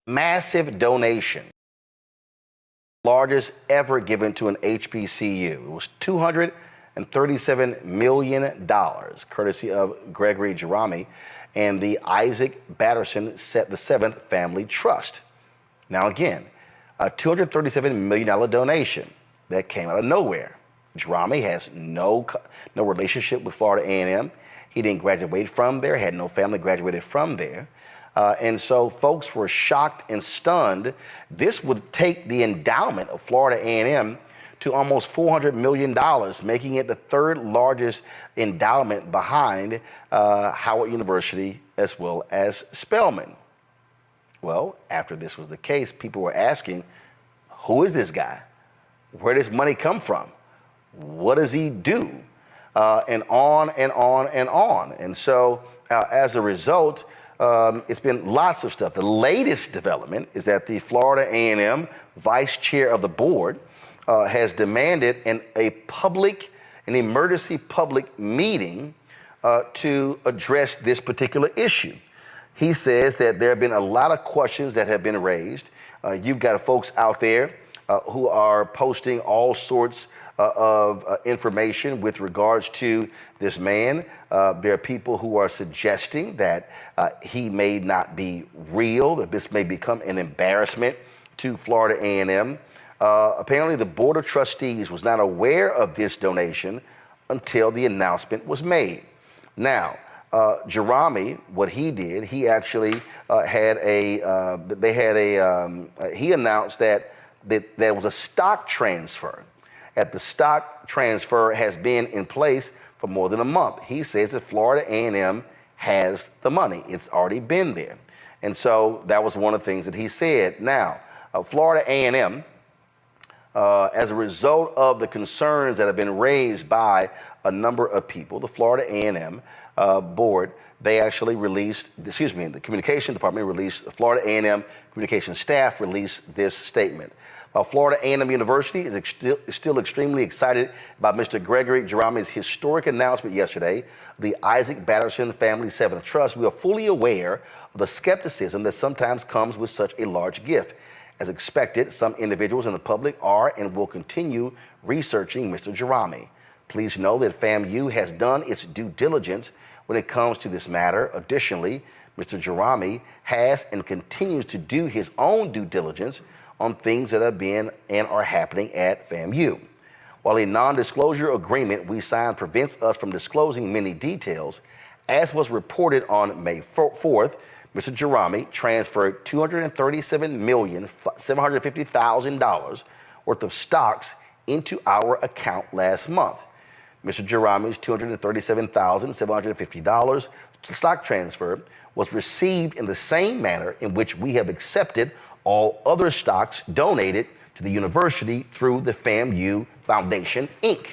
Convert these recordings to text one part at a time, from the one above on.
Massive donation, largest ever given to an HBCU. It was $237 million, courtesy of Gregory Jerami and the Isaac Batterson VII Family Trust. Now again, a $237 million donation that came out of nowhere. Jerami has no relationship with Florida A&M. He didn't graduate from there, had no family graduated from there. And so folks were shocked and stunned. This would take the endowment of Florida A&M to almost $400 million, making it the third largest endowment behind Howard University as well as Spelman. Well, after this was the case, people were asking, who is this guy? Where does money come from? What does he do? And on and on and on. And so as a result, it's been lots of stuff. The latest development is that the Florida A&M vice chair of the board has demanded an emergency public meeting to address this particular issue. He says that there have been a lot of questions that have been raised. You've got folks out there who are posting all sorts of information with regards to this man. There are people who are suggesting that he may not be real, that this may become an embarrassment to Florida A&M. Apparently, the Board of Trustees was not aware of this donation until the announcement was made. Now, Jerami, what he did, he actually he announced that there was a stock transfer. The stock transfer has been in place for more than a month. He says that Florida A&M has the money. It's already been there. And so that was one of the things that he said. Now, Florida A&M, as a result of the concerns that have been raised by a number of people, the Florida A&M board, they actually released, the communication department released, the Florida A&M communication staff released this statement. Florida A&M University is still extremely excited about Mr. Gregory Jerami's historic announcement yesterday, the Isaac Batterson Family Seventh Trust. We are fully aware of the skepticism that sometimes comes with such a large gift. As expected, some individuals in the public are and will continue researching Mr. Jerami. Please know that FAMU has done its due diligence when it comes to this matter. Additionally, Mr. Jerami has and continues to do his own due diligence on things that have been and are happening at FAMU. While a non-disclosure agreement we signed prevents us from disclosing many details, as was reported on May 4th, Mr. Jerami transferred $237,750,000 worth of stocks into our account last month. Mr. Jerami's $237,750 stock transfer was received in the same manner in which we have accepted all other stocks donated to the university through the FAMU Foundation, Inc.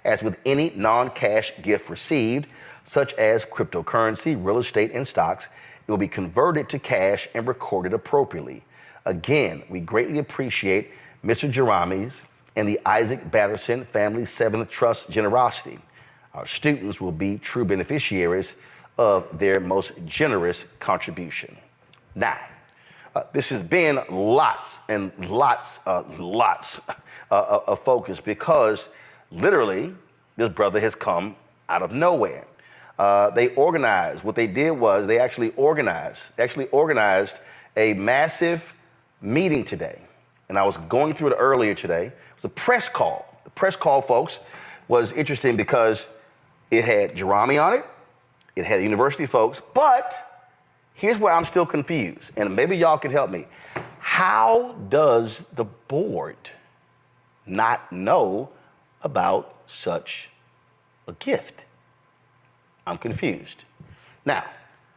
As with any non-cash gift received, such as cryptocurrency, real estate, and stocks, it will be converted to cash and recorded appropriately. Again, we greatly appreciate Mr. Jerami's and the Isaac Batterson Family Seventh Trust generosity. Our students will be true beneficiaries of their most generous contribution. Now, this has been lots and lots of focus because literally this brother has come out of nowhere. They organized. What they did was they actually organized a massive meeting today. And I was going through it earlier today. It was a press call. The press call, folks, was interesting because it had Jerami on it. It had the university folks. But here's where I'm still confused, and maybe y'all can help me. How does the board not know about such a gift? I'm confused. Now,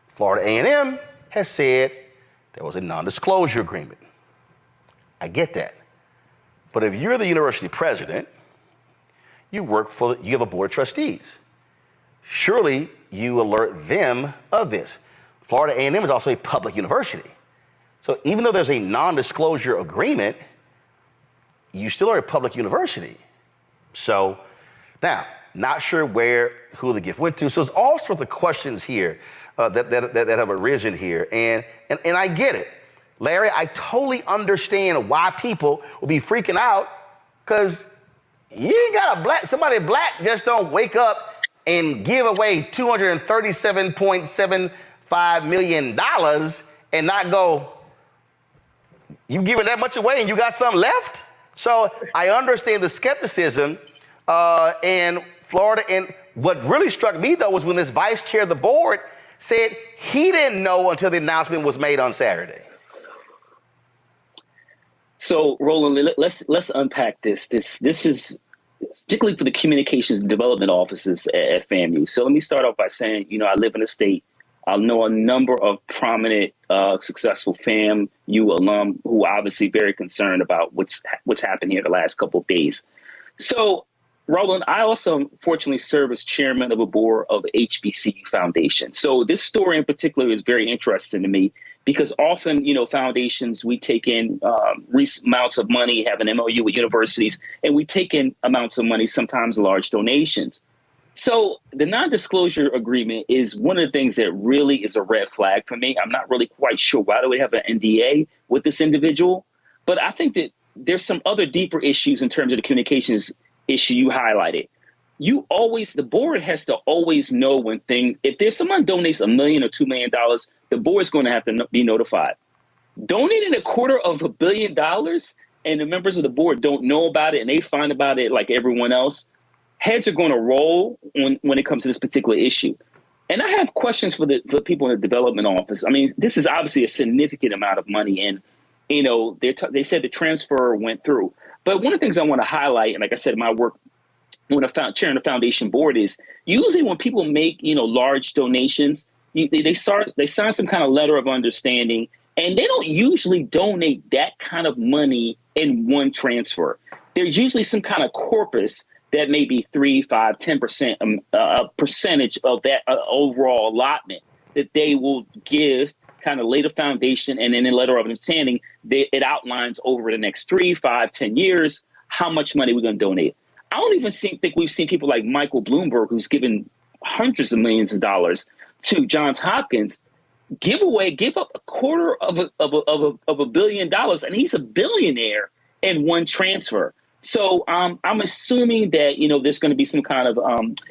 Florida A&M has said there was a non-disclosure agreement. I get that. But if you're the university president, you have a board of trustees. Surely you alert them of this. Florida A&M is also a public university. So even though there's a non-disclosure agreement, you still are a public university. So now, not sure who the gift went to. So there's all sorts of questions here that have arisen here. And I get it. Larry, I totally understand why people will be freaking out, because you ain't got somebody black just don't wake up and give away $237.75 million and not go, you giving that much away and you got some left? So I understand the skepticism in Florida. And what really struck me, though, was when this vice chair of the board said he didn't know until the announcement was made on Saturday. So, Roland, let's unpack this. This is particularly for the communications and development offices at FAMU. So let me start off by saying, I live in a state. I know a number of prominent, successful FAMU alum who are obviously very concerned about what's happened here the last couple of days. So, Roland, I also fortunately serve as chairman of a board of HBCU Foundation. So this story in particular is very interesting to me because often, foundations, we take in amounts of money, have an MOU with universities, and we take in amounts of money, sometimes large donations. So the non-disclosure agreement is one of the things that really is a red flag for me. I'm not really quite sure why do we have an NDA with this individual, but I think that there's some other deeper issues in terms of the communications issue you highlighted. The board has to always know if there's someone donates $1 million or $2 million, the board's going to have to be notified. Donating $250 million and the members of the board don't know about it and they find about it like everyone else, heads are going to roll when it comes to this particular issue. And I have questions for the people in the development office. I mean, this is obviously a significant amount of money and, they said the transfer went through. But one of the things I want to highlight, and like I said, my work when I'm chairing the foundation board is usually when people make, large donations, they sign some kind of letter of understanding, and they don't usually donate that kind of money in one transfer. There's usually some kind of corpus that may be 3, 5, 10% a percentage of that overall allotment that they will give, kind of lay the foundation, and then in letter of understanding, it outlines over the next 3, 5, 10 years how much money we're going to donate. I don't even think we've seen people like Michael Bloomberg, who's given hundreds of millions of dollars to Johns Hopkins, give up $250 million, and he's a billionaire in one transfer. So I'm assuming that there's going to be some kind of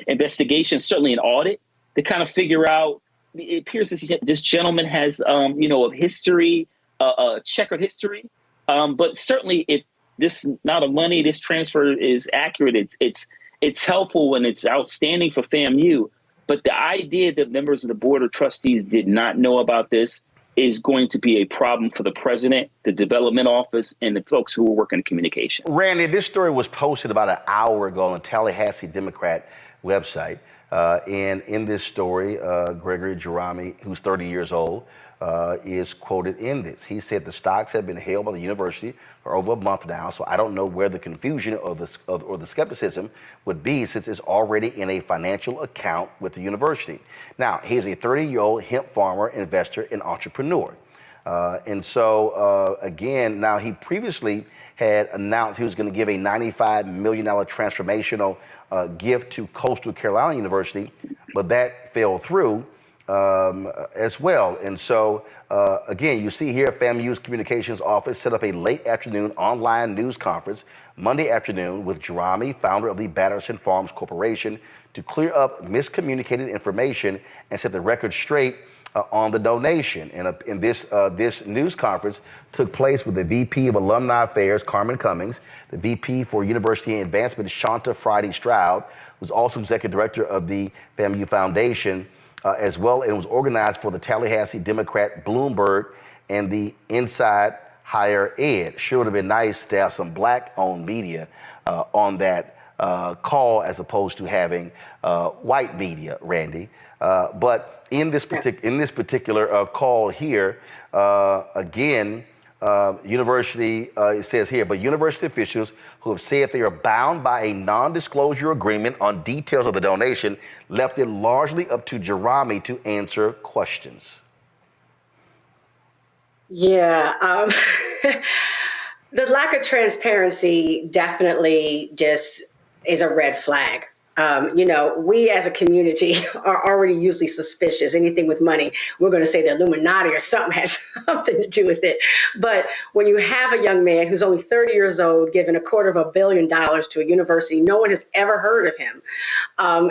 investigation, certainly an audit, to kind of figure out. It appears this gentleman has a history, a checkered history, but certainly if this amount of money, this transfer is accurate, it's helpful and it's outstanding for FAMU. But the idea that members of the board of trustees did not know about this is going to be a problem for the president, the development office, and the folks who are working in communication. Randy, this story was posted about an hour ago on the Tallahassee Democrat website. And in this story, Gregory Jerami, who's 30 years old, is quoted in this. He said the stocks have been held by the university for over a month now, so I don't know where the confusion or the skepticism would be since it's already in a financial account with the university. Now, he's a 30-year-old hemp farmer, investor, and entrepreneur. And so, again, now he previously had announced he was going to give a $95 million transformational gift to Coastal Carolina University, but that fell through as well. And so, again, you see here FAMU's communications office set up a late afternoon online news conference Monday afternoon with Jerami, founder of the Batterson Farms Corporation, to clear up miscommunicated information and set the record straight on the donation. And this news conference took place with the VP of Alumni Affairs, Carmen Cummings, the VP for University Advancement, Shanta Friday Stroud, who's also executive director of the FAMU Foundation, as well, and it was organized for the Tallahassee Democrat, Bloomberg, and the Inside Higher Ed. Sure would have been nice to have some black-owned media on that call as opposed to having white media, Randy. But in this particular call here, again, university, it says here, but university officials who have said they are bound by a non-disclosure agreement on details of the donation left it largely up to Jerami to answer questions. Yeah, the lack of transparency definitely just is a red flag. We as a community are already usually suspicious. Anything with money, we're going to say the Illuminati or something has something to do with it. But when you have a young man who's only 30 years old, given $250 million to a university, no one has ever heard of him,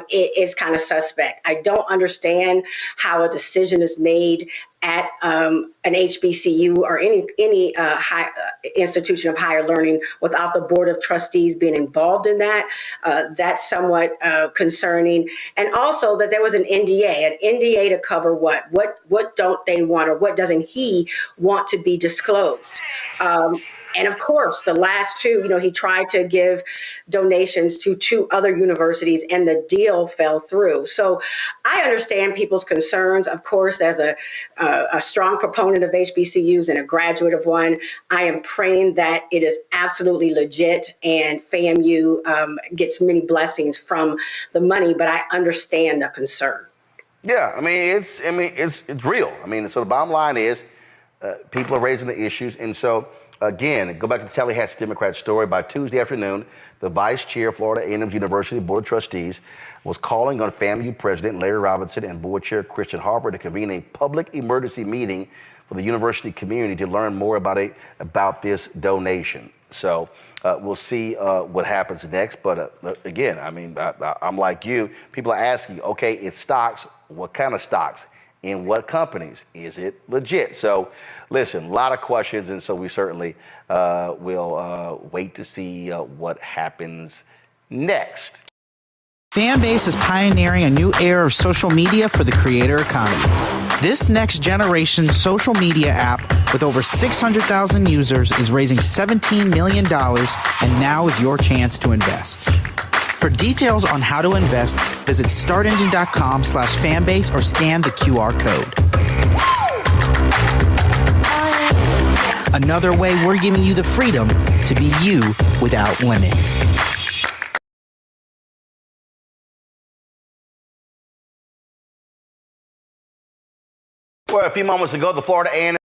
it's kind of suspect. I don't understand how a decision is made at an HBCU or any high institution of higher learning without the board of trustees being involved in that. That's somewhat concerning. And also that there was an NDA to cover what don't they want, or what doesn't he want to be disclosed. And of course, the last two, he tried to give donations to 2 other universities and the deal fell through. So I understand people's concerns. Of course, as a strong proponent of HBCUs and a graduate of one, I am praying that it is absolutely legit and FAMU gets many blessings from the money, but I understand the concern. Yeah, it's real. So the bottom line is people are raising the issues. And so, again, go back to the Tallahassee Democrat story. By Tuesday afternoon, the vice chair of Florida A&M's University Board of Trustees was calling on FAMU President Larry Robinson and Board Chair Christian Harper to convene a public emergency meeting for the university community to learn more about this donation. So we'll see what happens next. But again, I'm like you. People are asking, okay, it's stocks. What kind of stocks? In what companies? Is it legit? So listen, a lot of questions, and so we certainly will wait to see what happens next. Fanbase is pioneering a new era of social media for the creator economy. This next generation social media app with over 600,000 users is raising $17 million, and now is your chance to invest. For details on how to invest, visit startengine.com/fanbase or scan the QR code. Another way we're giving you the freedom to be you without limits. Well, a few moments ago, the Florida A&M,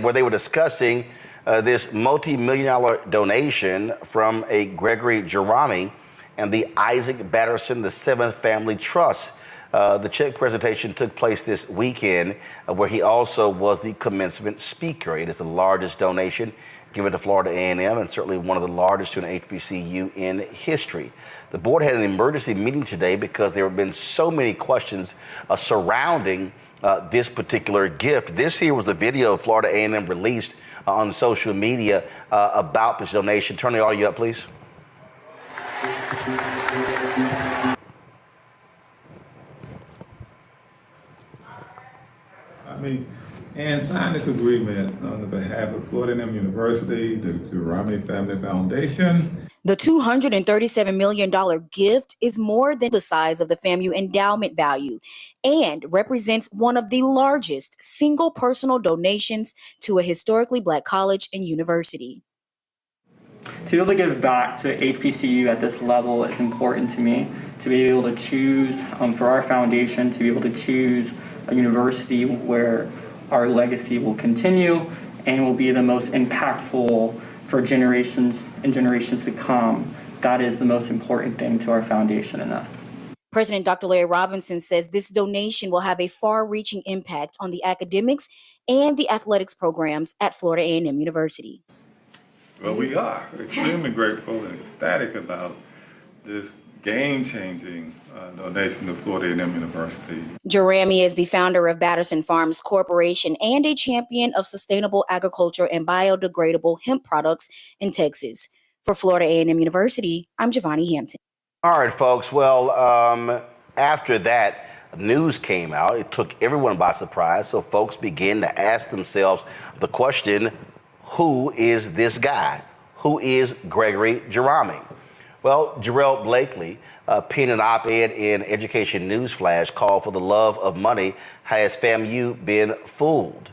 where they were discussing this multi-million-dollar donation from a Gregory Jerami and the Isaac Batterson VII Family Trust. The check presentation took place this weekend, where he also was the commencement speaker. It is the largest donation given to Florida A&M and certainly one of the largest to an HBCU in history. The board had an emergency meeting today because there have been so many questions surrounding this particular gift. This here was the video Florida A&M released on social media about this donation. Turn the audio up, please. And sign this agreement on the behalf of Florida A&M University, the Jerami Family Foundation. The $237 million gift is more than the size of the FAMU endowment value and represents one of the largest single personal donations to a historically Black college and university. To be able to give back to HBCU at this level is important to me. To be able to choose, for our foundation, to be able to choose a university where our legacy will continue and will be the most impactful for generations and generations to come. That is the most important thing to our foundation and us. President Dr. Larry Robinson says this donation will have a far-reaching impact on the academics and the athletics programs at Florida A&M University. Well, we are extremely grateful and ecstatic about this game-changing donation to Florida A&M University. Jerami is the founder of Batterson Farms Corporation and a champion of sustainable agriculture and biodegradable hemp products in Texas. For Florida A&M University, I'm Giovanni Hampton. All right, folks. Well, after that news came out, it took everyone by surprise. So folks began to ask themselves the question, who is this guy? Who is Gregory Jerami? Well, Jarrell Blakely penned an op-ed in Education Newsflash called "For the Love of Money, Has FAMU Been Fooled?"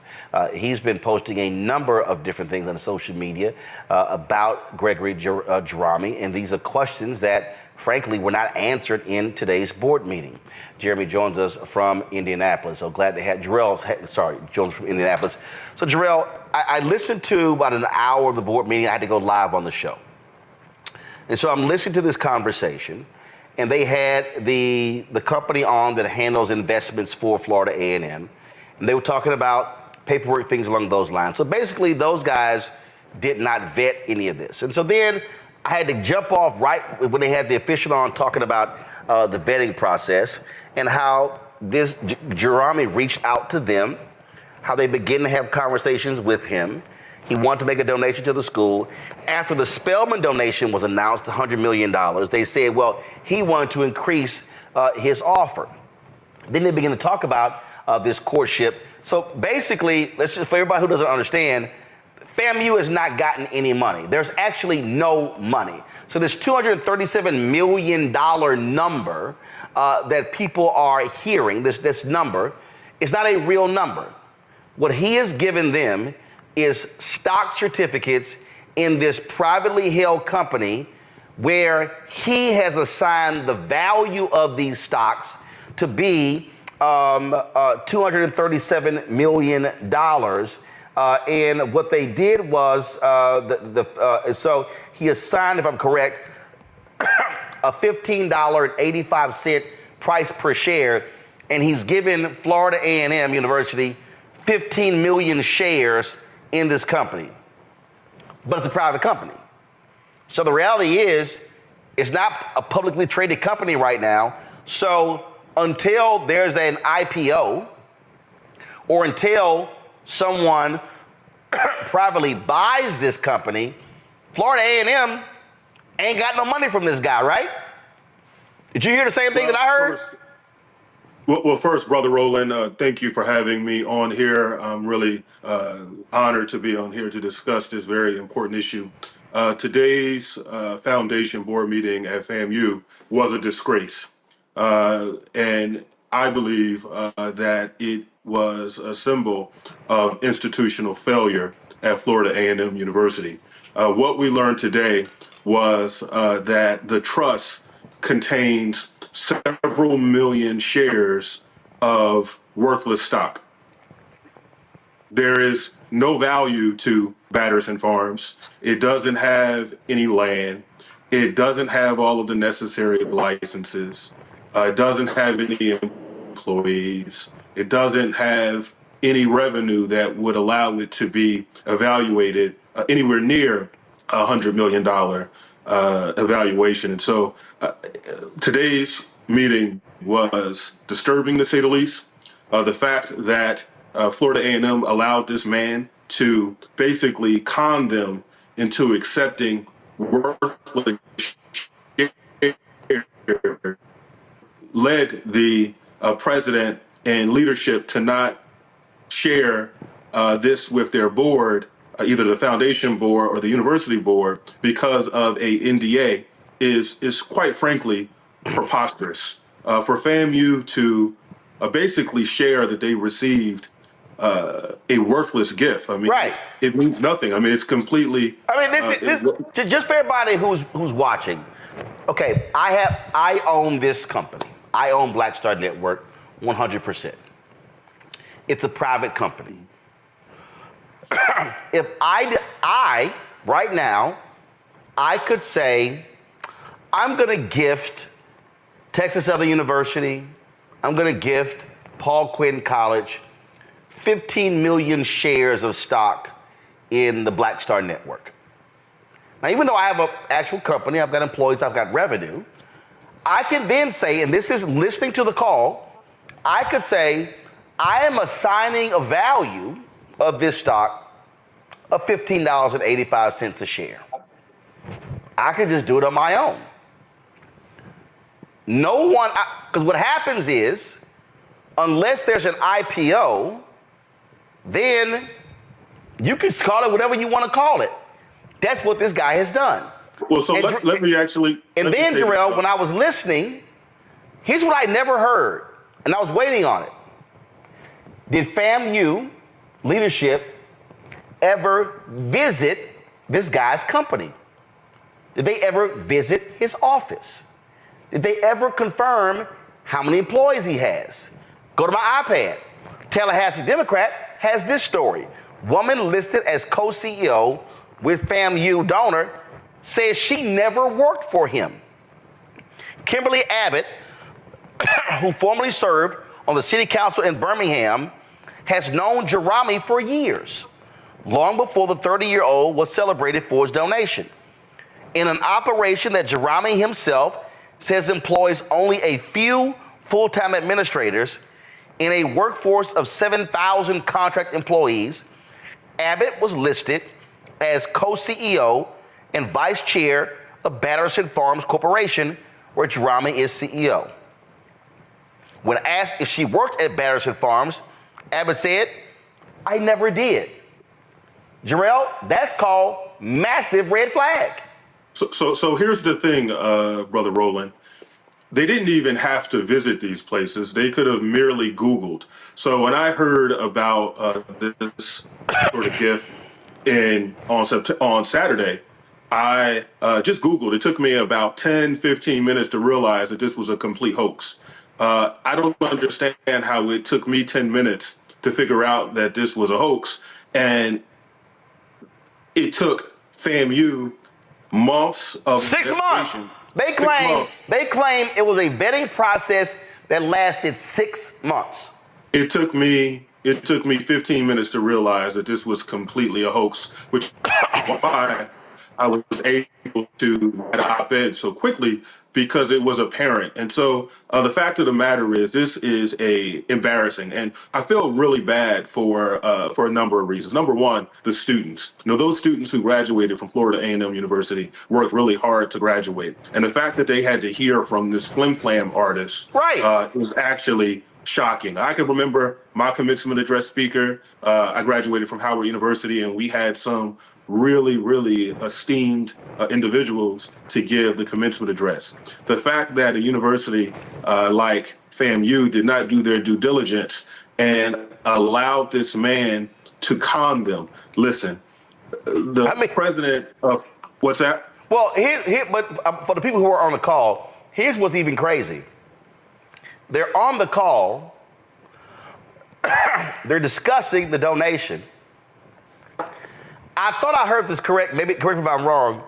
He's been posting a number of different things on social media about Gregory Jerami, and these are questions that, frankly, were not answered in today's board meeting. Jeremy joins us from Indianapolis. So glad to have joins from Indianapolis. So Jarrell, I listened to about an hour of the board meeting. I had to go live on the show. And so I'm listening to this conversation, and they had the company on that handles investments for Florida A&M, and they were talking about paperwork, things along those lines. So basically, those guys did not vet any of this. And so then I had to jump off right when they had the official on talking about the vetting process and how this Jerami reached out to them, how they began to have conversations with him. He wanted to make a donation to the school. After the Spelman donation was announced, $100 million, they said, well, he wanted to increase his offer. Then they began to talk about this courtship. So basically, let's just, for everybody who doesn't understand, FAMU has not gotten any money. There's actually no money. So this $237 million number that people are hearing, this number, is not a real number. What he has given them is stock certificates in this privately held company where he has assigned the value of these stocks to be $237 million. And what they did was, so he assigned, if I'm correct, a $15.85 price per share, and he's given Florida A&M University 15 million shares in this company. But it's a private company. So the reality is, it's not a publicly traded company right now. So until there's an IPO, or until someone privately buys this company, Florida A&M ain't got no money from this guy, right? Did you hear the same thing that I heard? First, Brother Roland, thank you for having me on here. I'm really honored to be on here to discuss this very important issue. Today's foundation board meeting at FAMU was a disgrace. And I believe that it was a symbol of institutional failure at Florida A&M University. What we learned today was that the trust contains several million shares of worthless stock. There is no value to Batterson Farms. It doesn't have any land. It doesn't have all of the necessary licenses. It doesn't have any employees. It doesn't have any revenue that would allow it to be evaluated anywhere near $100 million evaluation. And so today's meeting was disturbing, to say the least. The fact that Florida A&M allowed this man to basically con them into accepting worthless shares led the president and leadership to not share this with their board, either the foundation board or the university board, because of a NDA is quite frankly preposterous. For FAMU to basically share that they received a worthless gift, I mean, right. It means nothing. I mean, it's completely. I mean, this just for everybody who's watching. Okay, I own this company. I own Black Star Network 100%. It's a private company. If I right now, I could say, I'm going to gift Texas Southern University, I'm going to gift Paul Quinn College 15 million shares of stock in the Black Star Network. Now, even though I have an actual company, I've got employees, I've got revenue, I can then say, and this is listening to the call, I could say, I am assigning a value of this stock of $15.85 a share. I can just do it on my own. No one, because what happens is, unless there's an IPO, then you can call it whatever you want to call it. That's what this guy has done. Well, so let me actually. And then, Jarrell, when I was listening, here's what I never heard, and I was waiting on it. Did FAMU leadership ever visit this guy's company? Did they ever visit his office? Did they ever confirm how many employees he has? Go to my iPad. Tallahassee Democrat has this story. Woman listed as co-CEO with FAMU donor says she never worked for him. Kimberly Abbott, who formerly served on the city council in Birmingham, has known Jerami for years, long before the 30-year-old was celebrated for his donation. In an operation that Jerami himself says employs only a few full-time administrators in a workforce of 7,000 contract employees, Abbott was listed as co-CEO and vice chair of Batterson Farms Corporation, where Jerami is CEO. When asked if she worked at Batterson Farms, Abbott said, "I never did." Jarrell, that's called massive red flag. So here's the thing, Brother Roland. They didn't even have to visit these places. They could have merely Googled. So when I heard about this sort of gift on Saturday, I just Googled. It took me about 10, 15 minutes to realize that this was a complete hoax. I don't understand how it took me 10 minutes to figure out that this was a hoax. And it took FAMU months of 6 months. They claim it was a vetting process that lasted 6 months. It took me 15 minutes to realize that this was completely a hoax, which is why I was able to write an op-ed so quickly, because it was apparent. And so the fact of the matter is, this is embarrassing, and I feel really bad for a number of reasons. Number one, the students. Those students who graduated from Florida A&M University worked really hard to graduate, and the fact that they had to hear from this flim-flam artist is actually shocking. I can remember my commencement address speaker. I graduated from Howard University, and we had some really, really esteemed individuals to give the commencement address. The fact that a university like FAMU did not do their due diligence and allowed this man to con them. Listen, president of, what's that? Well, but for the people who are on the call, here's what's even crazy. They're on the call, they're discussing the donation. I thought I heard this correct, maybe correct me if I'm wrong,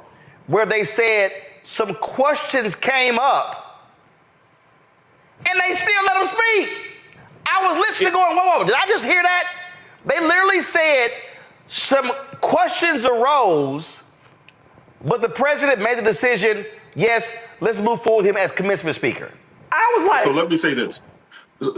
where they said some questions came up and they still let them speak. I was listening going, whoa, did I just hear that? They literally said some questions arose, but the president made the decision, yes, let's move forward with him as commencement speaker. I was like... So let me say this.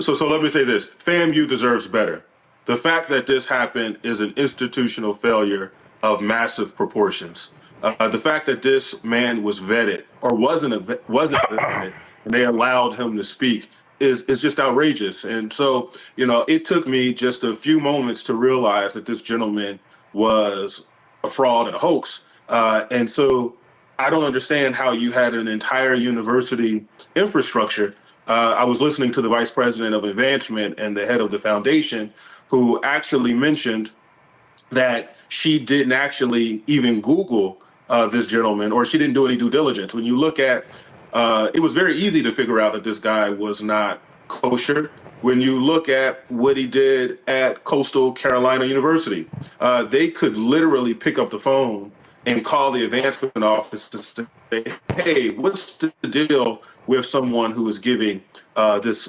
So let me say this. FAMU deserves better. The fact that this happened is an institutional failure of massive proportions. The fact that this man was vetted or wasn't vetted, and they allowed him to speak is just outrageous. And so, it took me just a few moments to realize that this gentleman was a fraud and a hoax. And so I don't understand how you had an entire university infrastructure. I was listening to the vice president of advancement and the head of the foundation, who actually mentioned that she didn't actually even Google this gentleman, or she didn't do any due diligence. When you look at, it was very easy to figure out that this guy was not kosher. When you look at what he did at Coastal Carolina University, they could literally pick up the phone and call the advancement office to say, hey, what's the deal with someone who is giving this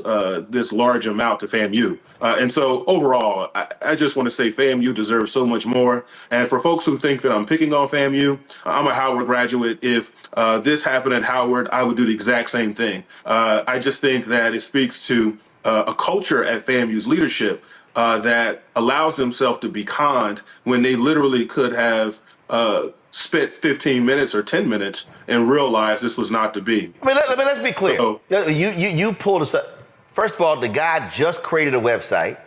large amount to FAMU? And so overall, I just want to say FAMU deserves so much more. And for folks who think that I'm picking on FAMU, I'm a Howard graduate. If this happened at Howard, I would do the exact same thing. I just think that it speaks to a culture at FAMU's leadership that allows themselves to be conned when they literally could have spent 15 minutes or 10 minutes and realized this was not to be. I mean, let's be clear. So, you pulled us up. First of all, the guy just created a website.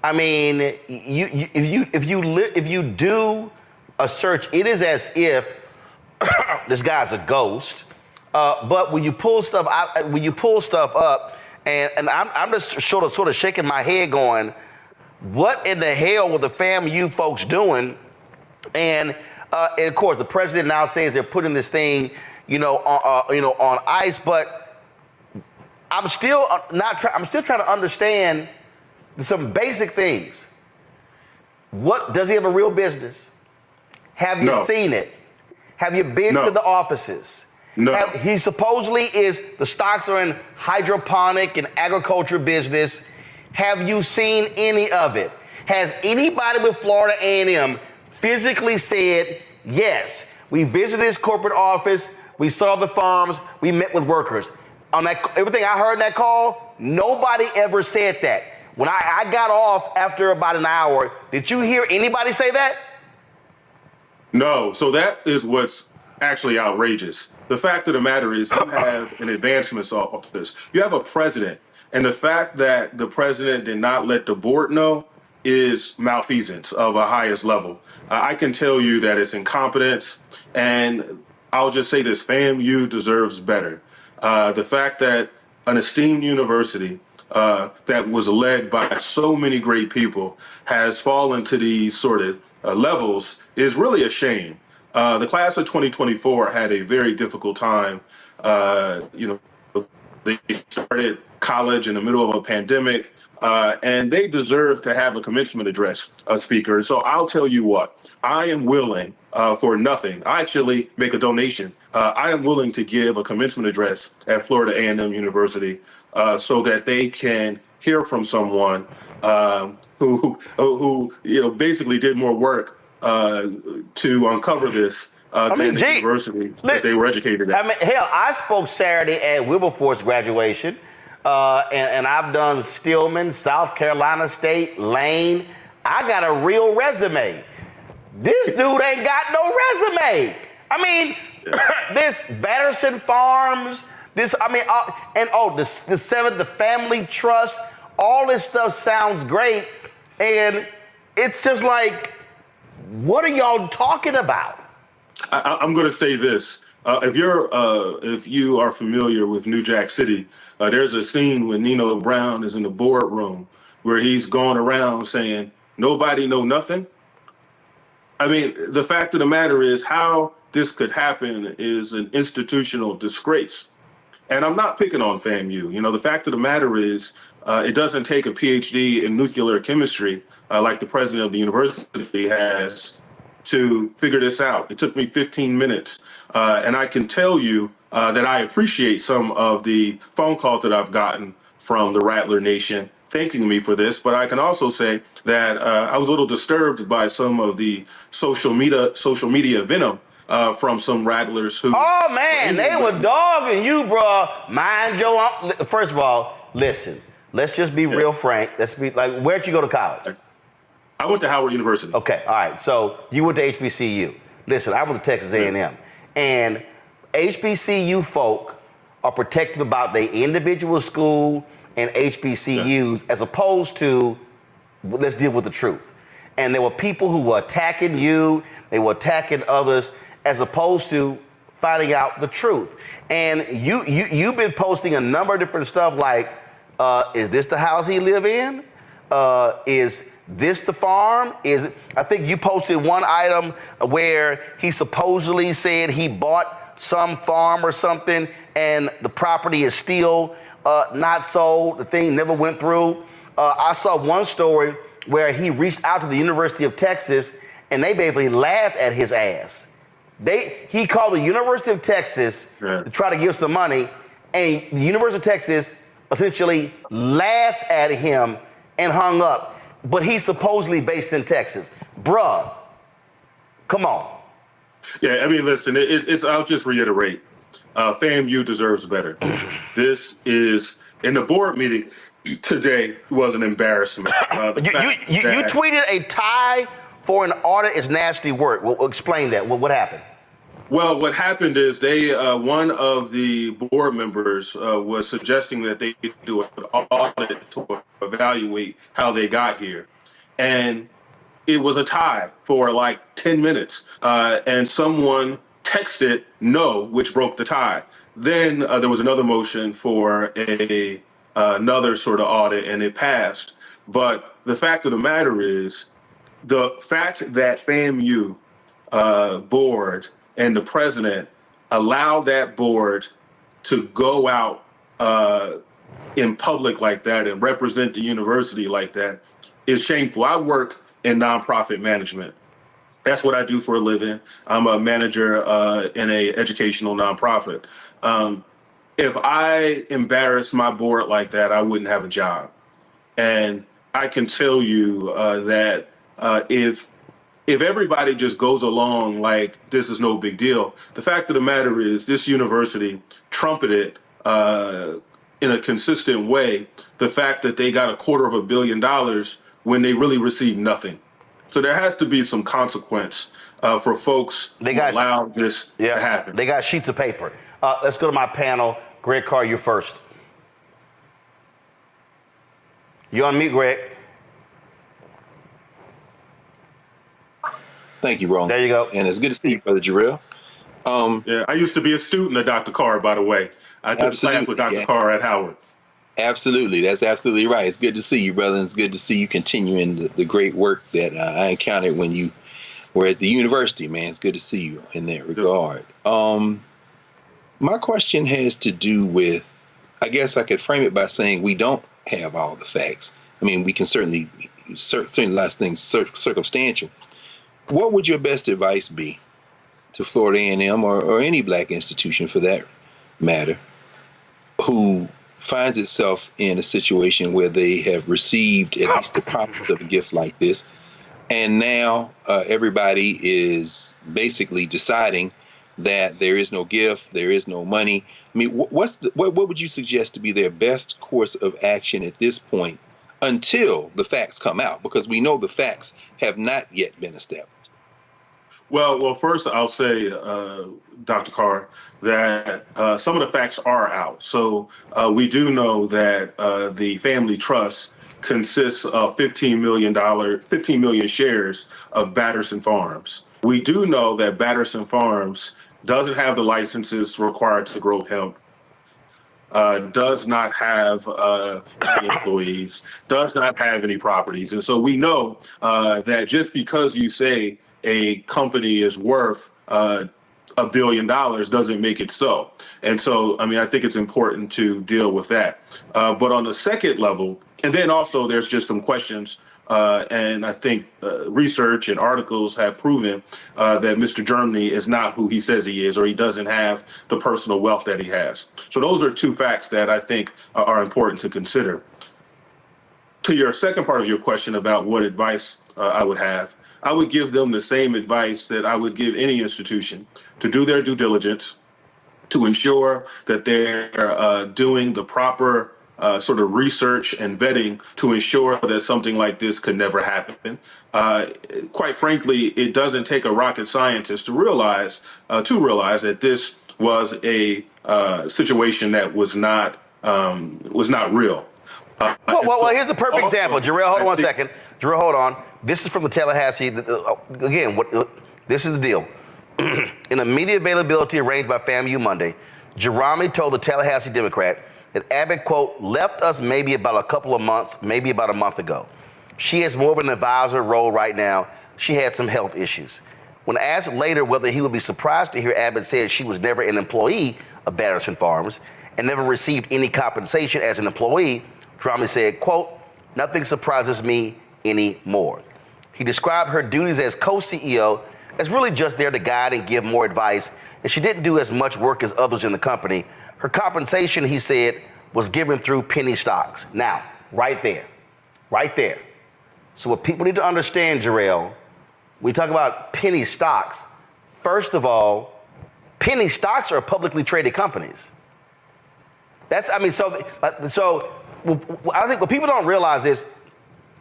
I mean, if you do a search, it is as if this guy's a ghost. But when you pull stuff up, and I'm just sort of shaking my head, going, what in the hell were the FAMU folks doing? And of course, the president now says they're putting this thing, on ice. But I'm still I'm still trying to understand some basic things. What does he have a real business? Have you seen it? Have you been to the offices? No. He supposedly is, the stocks are in hydroponic and agriculture business. Have you seen any of it? Has anybody with Florida A&M physically said, yes, we visited his corporate office, we saw the farms, we met with workers? On that, everything I heard in that call, nobody ever said that. When I got off after about an hour, did you hear anybody say that? No. So that is what's actually outrageous. The fact of the matter is you have an advancements office. You have a president. And the fact that the president did not let the board know is malfeasance of a highest level. I can tell you that it's incompetence. And I'll just say this, FAMU deserves better. The fact that an esteemed university that was led by so many great people has fallen to these sort of levels is really a shame. The class of 2024 had a very difficult time. They started college in the middle of a pandemic, and they deserve to have a commencement address speaker. So I'll tell you what, I am willing for nothing. I actually make a donation. I am willing to give a commencement address at Florida A&M University so that they can hear from someone who basically did more work to uncover this than the university that they were educated at. I mean, hell, I spoke Saturday at Wilberforce graduation, and I've done Stillman, South Carolina State, Lane. I got a real resume. This dude ain't got no resume. I mean, this Batterson Farms, the Seventh, the Family Trust, all this stuff sounds great, and it's just like, what are y'all talking about? I'm going to say this. If you are familiar with New Jack City, there's a scene when Nino Brown is in the boardroom where he's going around saying, nobody know nothing. I mean, the fact of the matter is how this could happen is an institutional disgrace. And I'm not picking on FAMU. The fact of the matter is it doesn't take a PhD in nuclear chemistry like the president of the university has to figure this out. It took me 15 minutes. And I can tell you that I appreciate some of the phone calls that I've gotten from the Rattler Nation thanking me for this. But I can also say that I was a little disturbed by some of the social media venom from some rattlers who... Oh, man, they were dogging you, bro. Mind your... First of all, listen, let's just be real frank. Let's be like, where'd you go to college? I went to Howard University. Okay, all right. So you went to HBCU. Listen, I went to Texas A&M. And HBCU folk are protective about their individual school and HBCUs as opposed to, let's deal with the truth. And there were people who were attacking you, they were attacking others, as opposed to finding out the truth. And you've been posting a number of different stuff like, is this the house he live in? Is this the farm? I think you posted one item where he supposedly said he bought some farm or something and the property is still not sold. The thing never went through. I saw one story where he reached out to the University of Texas and they basically laughed at his ass. He called the University of Texas to try to give some money, and the University of Texas essentially laughed at him and hung up. But he's supposedly based in Texas. Bruh, come on. Yeah, I mean, listen, I'll just reiterate. FAMU deserves better. This is, in the board meeting today, was an embarrassment. You tweeted a tie for an audit is nasty work. Well, explain that. What happened? Well, what happened is one of the board members was suggesting that they do an audit to evaluate how they got here. And it was a tie for like 10 minutes. And someone texted no, which broke the tie. Then there was another motion for another sort of audit, and it passed. But the fact of the matter is, the fact that FAMU board and the president allow that board to go out in public like that and represent the university like that is shameful. I work in nonprofit management, That's what I do for a living. I'm a manager in a educational nonprofit. If I embarrass my board like that, I wouldn't have a job. And I can tell you that if everybody just goes along like this is no big deal, the fact of the matter is this university trumpeted in a consistent way the fact that they got $250 million when they really received nothing. So there has to be some consequence for folks who allow this to happen. They got sheets of paper. Let's go to my panel. Greg Carr, you're first. You on mute, Greg. Thank you, Roland. There you go. And it's good to see you, Brother Jarrell. Yeah, I used to be a student of Dr. Carr, by the way. I took class with Dr. Carr at Howard. Absolutely. That's absolutely right. It's good to see you, brother. And it's good to see you continuing the great work that I encountered when you were at the university, man. It's good to see you in that regard. My question has to do with, I guess I could frame it by saying we don't have all the facts. I mean, we can certainly a lot of things circumstantial. What would your best advice be to Florida A&M or any black institution for that matter who finds itself in a situation where they have received at least the promise of a gift like this, and now everybody is basically deciding that there is no gift, there is no money? I mean, what would you suggest to be their best course of action at this point until the facts come out? Because we know the facts have not yet been established. Well, first I'll say, Dr. Carr, that some of the facts are out. So we do know that the family trust consists of 15 million shares of Batterson Farms. We do know that Batterson Farms doesn't have the licenses required to grow hemp, does not have any employees, does not have any properties. And so we know that just because you say a company is worth $1 billion doesn't make it so. And so, I mean, I think it's important to deal with that. But on the second level, and then also there's just some questions, and I think research and articles have proven that Mr. Germany is not who he says he is, or he doesn't have the personal wealth that he has. So those are two facts that I think are important to consider. To your second part of your question about what advice I would have, I would give them the same advice that I would give any institution: to do their due diligence, to ensure that they're doing the proper sort of research and vetting to ensure that something like this could never happen. Quite frankly, it doesn't take a rocket scientist to realize that this was a situation that was not real. Well, here's a perfect example. Jarrell, hold on one second. Jarrell, hold on. This is from the Tallahassee. Again, this is the deal. In a media availability arranged by FAMU Monday, Jerami told the Tallahassee Democrat that Abbott, quote, left us maybe about a couple of months, maybe about a month ago. She has more of an advisor role right now. She had some health issues. When asked later whether he would be surprised to hear Abbott said she was never an employee of Batterson Farms and never received any compensation as an employee, Jerami said, quote, nothing surprises me anymore. He described her duties as co-CEO as really just there to guide and give more advice, and she didn't do as much work as others in the company. Her compensation, he said, was given through penny stocks. Now, right there. So what people need to understand, Jarrell, when we talk about penny stocks, first of all, penny stocks are publicly traded companies. So I think what people don't realize is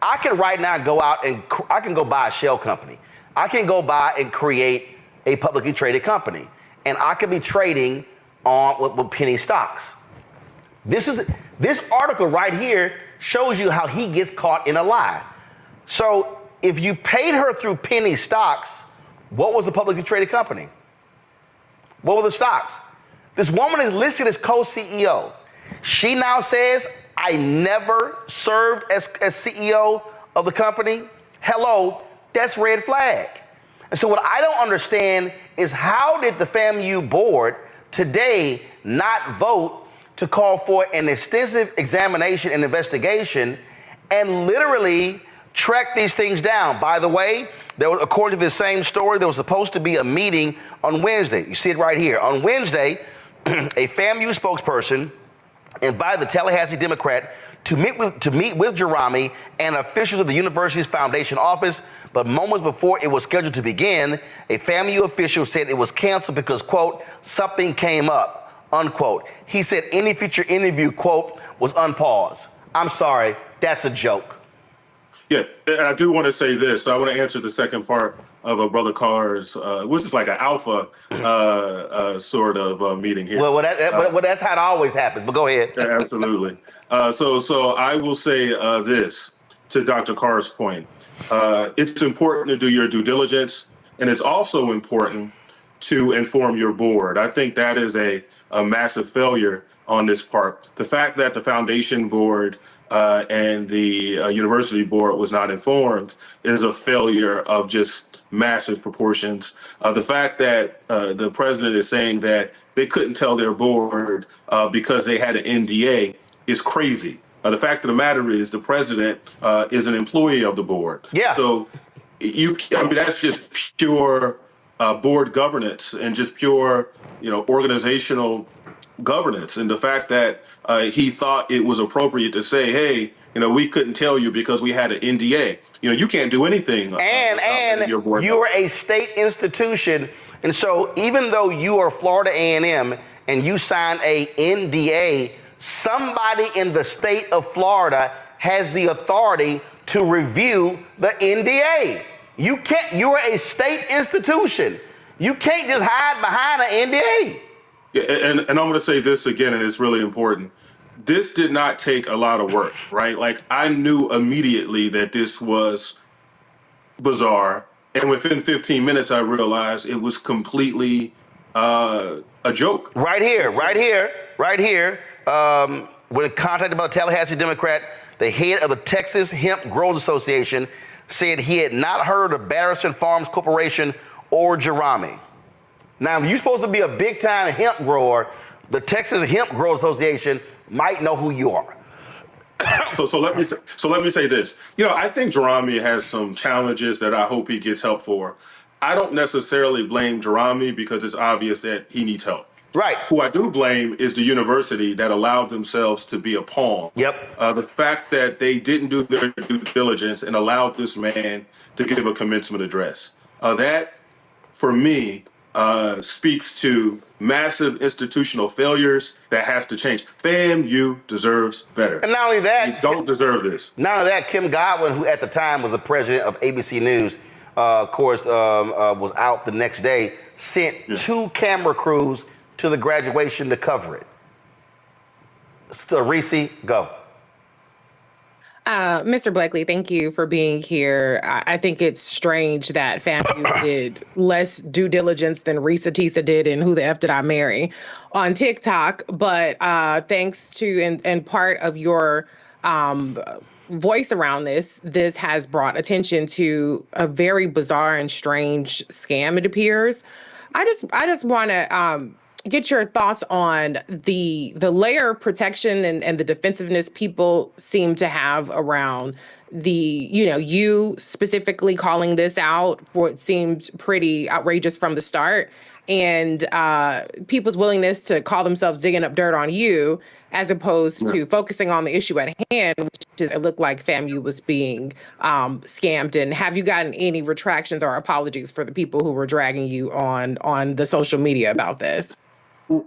I can right now go out and I can go buy a shell company. I can go buy and create a publicly traded company, and I could be trading on with penny stocks. This article right here shows you how he gets caught in a lie. So if you paid her through penny stocks, what was the publicly traded company? What were the stocks? This woman is listed as co-CEO. She now says, I never served as CEO of the company. Hello, that's red flag. And so what I don't understand is how did the FAMU board today not vote to call for an extensive examination and investigation and literally track these things down. By the way, according to the same story, there was supposed to be a meeting on Wednesday. You see it right here. On Wednesday, a FAMU spokesperson invited the Tallahassee Democrat to meet with Jerami and officials of the university's foundation office, but moments before it was scheduled to begin, a FAMU official said it was canceled because, quote, something came up, unquote. He said any future interview, quote, was unpaused. I'm sorry, that's a joke. Yeah, and I do want to say this. So I want to answer the second part of Brother Carr's, which is like an alpha sort of meeting here. Well, that's how it always happens, but go ahead. Yeah, absolutely. So I will say this to Dr. Carr's point. It's important to do your due diligence, and it's also important to inform your board. I think that is a massive failure on this part. The fact that the foundation board and the university board was not informed is a failure of just massive proportions. The fact that the president is saying that they couldn't tell their board because they had an NDA is crazy. The fact of the matter is the president is an employee of the board. Yeah. So that's just pure board governance and just pure, organizational governance. And the fact that he thought it was appropriate to say, hey, we couldn't tell you because we had an NDA. You can't do anything. And you are a state institution. And so even though you are Florida A&M and you sign a NDA, somebody in the state of Florida has the authority to review the NDA. You're a state institution. You can't just hide behind an NDA. Yeah, and I'm going to say this again, and it's really important. This did not take a lot of work, right? Like, I knew immediately that this was bizarre. And within 15 minutes, I realized it was completely a joke. Right here. When contacted by the Tallahassee Democrat, the head of the Texas Hemp Growers Association said he had not heard of Batterson Farms Corporation or Jerami. Now, if you're supposed to be a big-time hemp grower, the Texas Hemp Growers Association might know who you are. So let me say this. I think Jerami has some challenges that I hope he gets help for. I don't necessarily blame Jerami because it's obvious that he needs help. Right. Who I do blame is the university that allowed themselves to be a pawn. Yep. The fact that they didn't do their due diligence and allowed this man to give a commencement address. That, for me, speaks to massive institutional failures that has to change. FAMU deserves better. And not only that, you don't deserve this. Not only that, Kim Godwin, who at the time was the president of ABC News, was out the next day, sent 2 camera crews to the graduation to cover it. So, Reese, go. Mr. Blakely, thank you for being here. I think it's strange that FAMU did less due diligence than Risa Tisa did in Who the F Did I Marry on TikTok. But thanks to and part of your voice around this has brought attention to a very bizarre and strange scam, it appears. I just want to get your thoughts on the layer of protection and the defensiveness people seem to have around you specifically calling this out for it seemed pretty outrageous from the start, and people's willingness to call themselves digging up dirt on you as opposed to focusing on the issue at hand, which is it looked like FAMU was being scammed. And have you gotten any retractions or apologies for the people who were dragging you on the social media about this?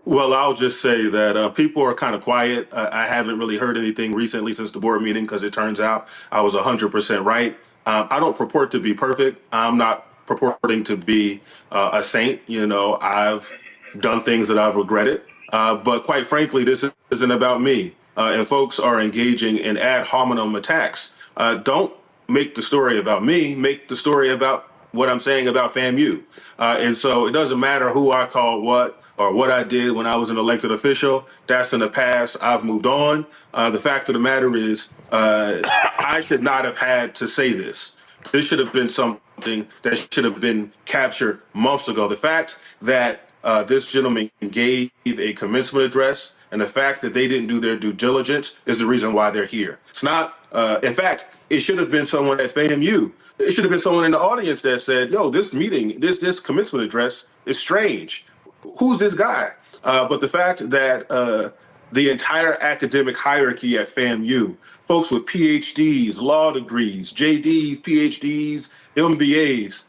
Well, I'll just say that people are kind of quiet. I haven't really heard anything recently since the board meeting because it turns out I was 100% right. I don't purport to be perfect. I'm not purporting to be a saint. I've done things that I've regretted. But quite frankly, this isn't about me. And folks are engaging in ad hominem attacks. Don't make the story about me. Make the story about what I'm saying about FAMU. And so it doesn't matter who I call what or what I did when I was an elected official. That's in the past. I've moved on. The fact of the matter is I should not have had to say this. This should have been something that should have been captured months ago. The fact that this gentleman gave a commencement address And the fact that they didn't do their due diligence is the reason why they're here. It's not, in fact, it should have been someone at FAMU. It should have been someone in the audience that said, yo, this meeting, this commencement address is strange. Who's this guy? But the fact that the entire academic hierarchy at FAMU, folks with PhDs, law degrees, JDs, PhDs, MBAs,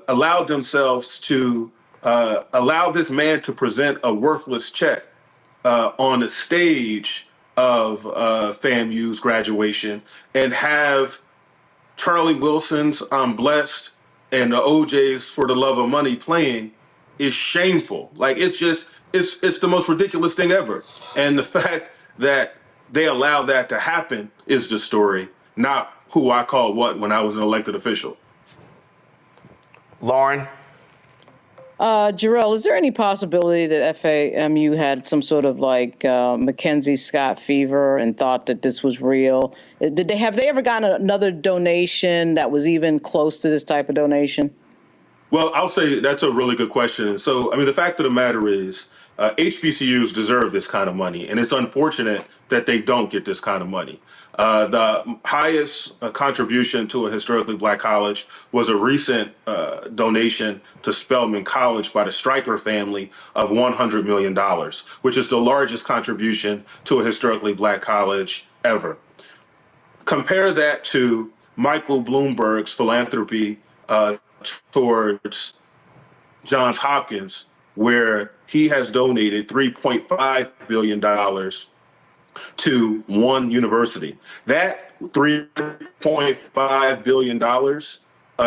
allowed themselves to allow this man to present a worthless check on the stage of FAMU's graduation and have Charlie Wilson's I'm Blessed and the OJ's For the Love of Money playing is shameful. Like, it's just, it's the most ridiculous thing ever. And the fact that they allow that to happen is the story, not who I called what when I was an elected official. Lauren? Jarrell, is there any possibility that FAMU had some sort of like Mackenzie Scott fever and thought that this was real? Have they ever gotten another donation that was even close to this type of donation? Well, I'll say that's a really good question. And so, I mean, the fact of the matter is HBCUs deserve this kind of money, and it's unfortunate that they don't get this kind of money. The highest contribution to a historically black college was a recent donation to Spelman College by the Stryker family of $100 million, which is the largest contribution to a historically black college ever. Compare that to Michael Bloomberg's philanthropy towards Johns Hopkins, where he has donated $3.5 billion to one university. That $3.5 billion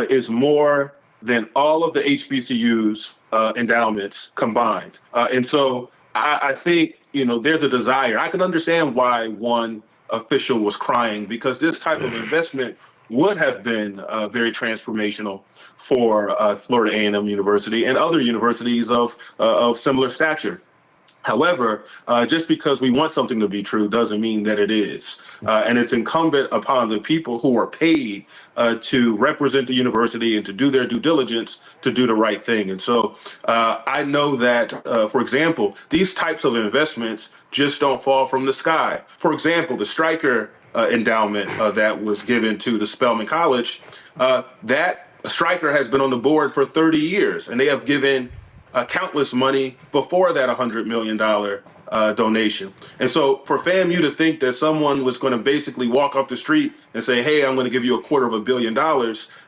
is more than all of the HBCUs endowments combined. And so I think, you know, there's a desire. I can understand why one official was crying, because this type of investment would have been very transformational for Florida A&M University and other universities of similar stature. However, just because we want something to be true doesn't mean that it is. And it's incumbent upon the people who are paid to represent the university and to do their due diligence to do the right thing. And so I know that, for example, these types of investments just don't fall from the sky. For example, the Stryker endowment that was given to the Spelman College, that Stryker has been on the board for 30 years, and they have given countless money before that $100 million donation. And so for FAMU to think that someone was going to basically walk off the street and say, hey, I'm going to give you $250 million,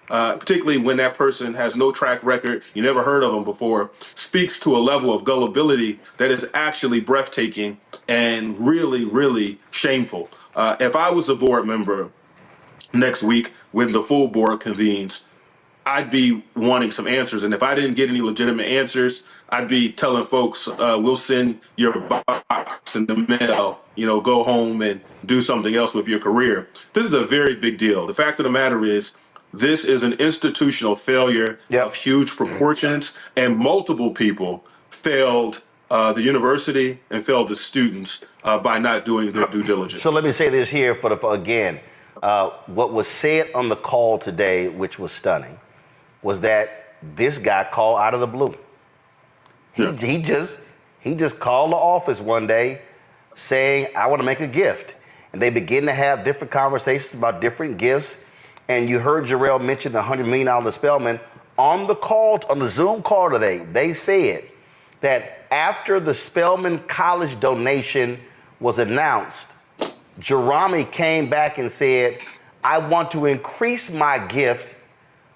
particularly when that person has no track record, you never heard of them before, speaks to a level of gullibility that is actually breathtaking and really, really shameful. If I was a board member next week when the full board convenes, I'd be wanting some answers. And if I didn't get any legitimate answers, I'd be telling folks, we'll send your box in the mail, you know, go home and do something else with your career. This is a very big deal. The fact of the matter is, this is an institutional failure of huge proportions, and multiple people failed the university and failed the students by not doing their due diligence. So let me say this here again. What was said on the call today, which was stunning, was that this guy called out of the blue. He just called the office one day saying, I want to make a gift. And they begin to have different conversations about different gifts. And you heard Jarrell mention the $100 million to Spelman. On the call, on the Zoom call today, they said that after the Spelman College donation was announced, Jerami came back and said, I want to increase my gift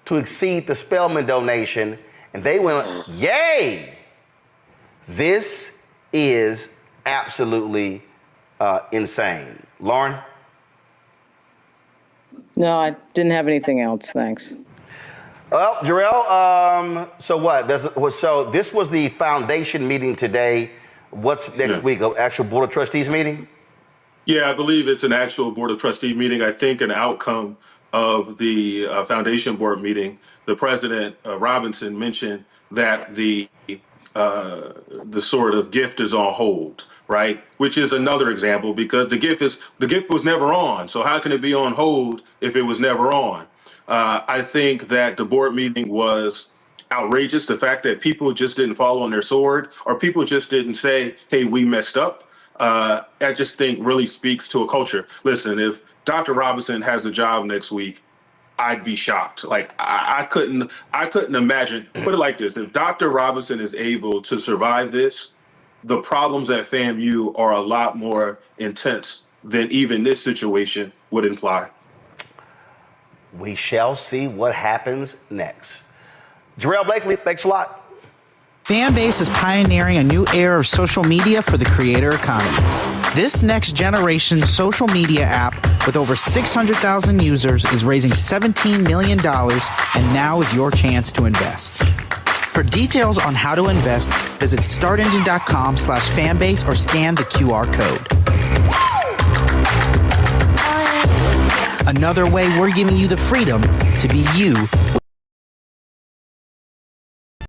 to exceed the Spelman donation. And they went, yay! This is absolutely insane. Lauren? No, I didn't have anything else. Thanks. Well, Jarrell, so what? So this was the foundation meeting today. What's next week? An actual Board of Trustees meeting? Yeah, I believe it's an actual Board of Trustee meeting. I think an outcome of the foundation board meeting, the president, Robinson, mentioned that the sort of gift is on hold, right? Which is another example, because the gift was never on. So how can it be on hold if it was never on? I think that the board meeting was outrageous. The fact that people just didn't fall on their sword, or people just didn't say, hey, we messed up. I just think really speaks to a culture. Listen, if Dr. Robinson has a job next week, I'd be shocked. Like I couldn't imagine. Put it like this: if Dr. Robinson is able to survive this, the problems at FAMU are a lot more intense than even this situation would imply. We shall see what happens next. Jarrell Blakely, thanks a lot. Fanbase is pioneering a new era of social media for the creator economy. This next generation social media app with over 600,000 users is raising $17 million, and now is your chance to invest. For details on how to invest, visit startengine.com/fanbase or scan the QR code. Another way we're giving you the freedom to be you.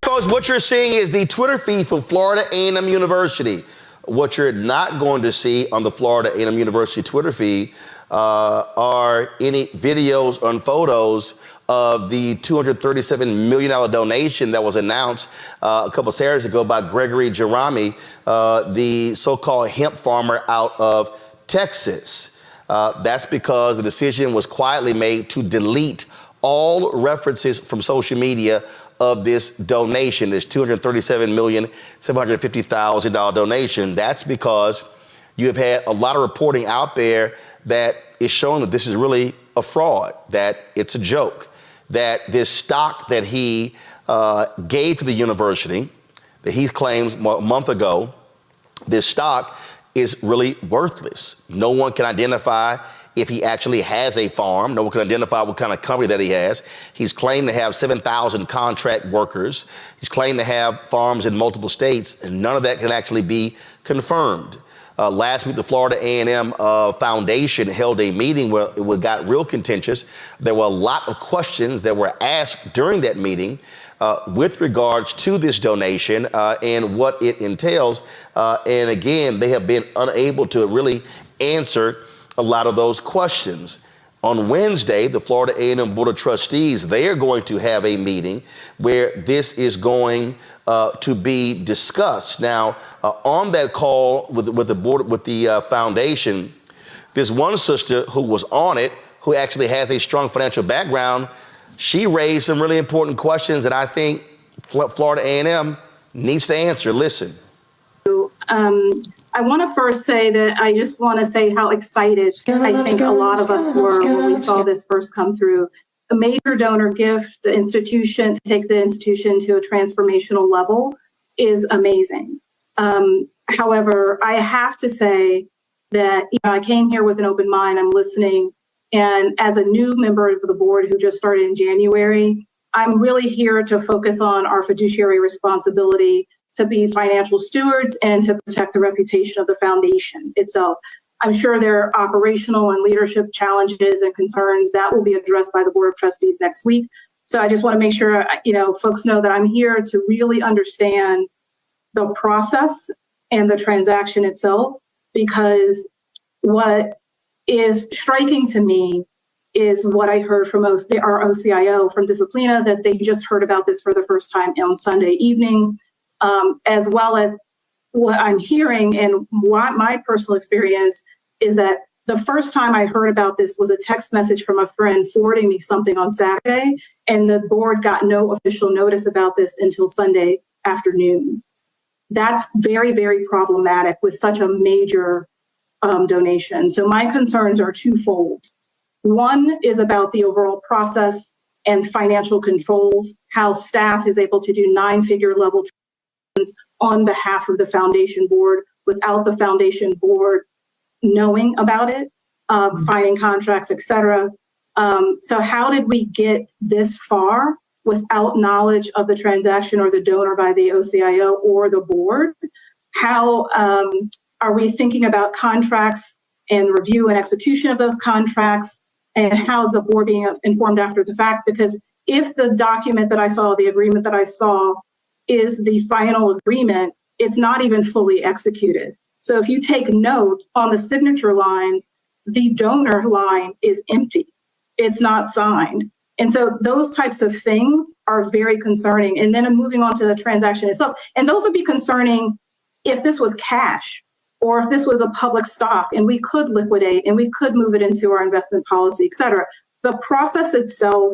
Folks, what you're seeing is the Twitter feed from Florida A&M University. What you're not going to see on the Florida A&M University Twitter feed are any videos and photos of the $237 million donation that was announced a couple Saturdays ago by Gregory Jerami, the so-called hemp farmer out of Texas. That's because the decision was quietly made to delete all references from social media of this donation, this $237,750,000 donation. That's because you have had a lot of reporting out there that is showing that this is really a fraud, that it's a joke, that this stock that he gave to the university, that he claims a month ago, this stock is really worthless. No one can identify if he actually has a farm. No one can identify what kind of company that he has. He's claimed to have 7,000 contract workers. He's claimed to have farms in multiple states, and none of that can actually be confirmed. Last week, the Florida A&M Foundation held a meeting where it got real contentious. There were a lot of questions that were asked during that meeting with regards to this donation and what it entails. And again, they have been unable to really answer a lot of those questions. On Wednesday, the Florida A&M Board of Trustees, they are going to have a meeting where this is going to be discussed. Now, on that call with the board, with the foundation, there's one sister who was on it who actually has a strong financial background. She raised some really important questions that I think Florida A&M needs to answer. Listen. I want to first say that I just want to say how excited I think a lot of us were when we saw this first come through. A major donor gift, the institution, to take the institution to a transformational level is amazing. However, I have to say that I came here with an open mind. I'm listening. And as a new member of the board who just started in January, I'm really here to focus on our fiduciary responsibility to be financial stewards and to protect the reputation of the foundation itself. I'm sure there are operational and leadership challenges and concerns that will be addressed by the Board of Trustees next week. So I just want to make sure, folks know that I'm here to really understand the process and the transaction itself, because what is striking to me is what I heard from our OCIO from Disciplina, that they just heard about this for the first time on Sunday evening. As well as what I'm hearing and what my personal experience is that the first time I heard about this was a text message from a friend forwarding me something on Saturday, and the board got no official notice about this until Sunday afternoon. That's very, very problematic with such a major donation. So my concerns are twofold. One is about the overall process and financial controls, how staff is able to do 9-figure level on behalf of the foundation board without the foundation board knowing about it, signing contracts, etc. So how did we get this far without knowledge of the transaction or the donor by the OCIO or the board? How are we thinking about contracts and review and execution of those contracts? And how is the board being informed after the fact? Because if the document that I saw, the agreement that I saw, is the final agreement, it's not even fully executed. So if you take note on the signature lines, the donor line is empty. It's not signed. And so those types of things are very concerning. And then moving on to the transaction itself, and those would be concerning if this was cash. or if this was a public stock and we could liquidate and we could move it into our investment policy, et cetera. The process itself,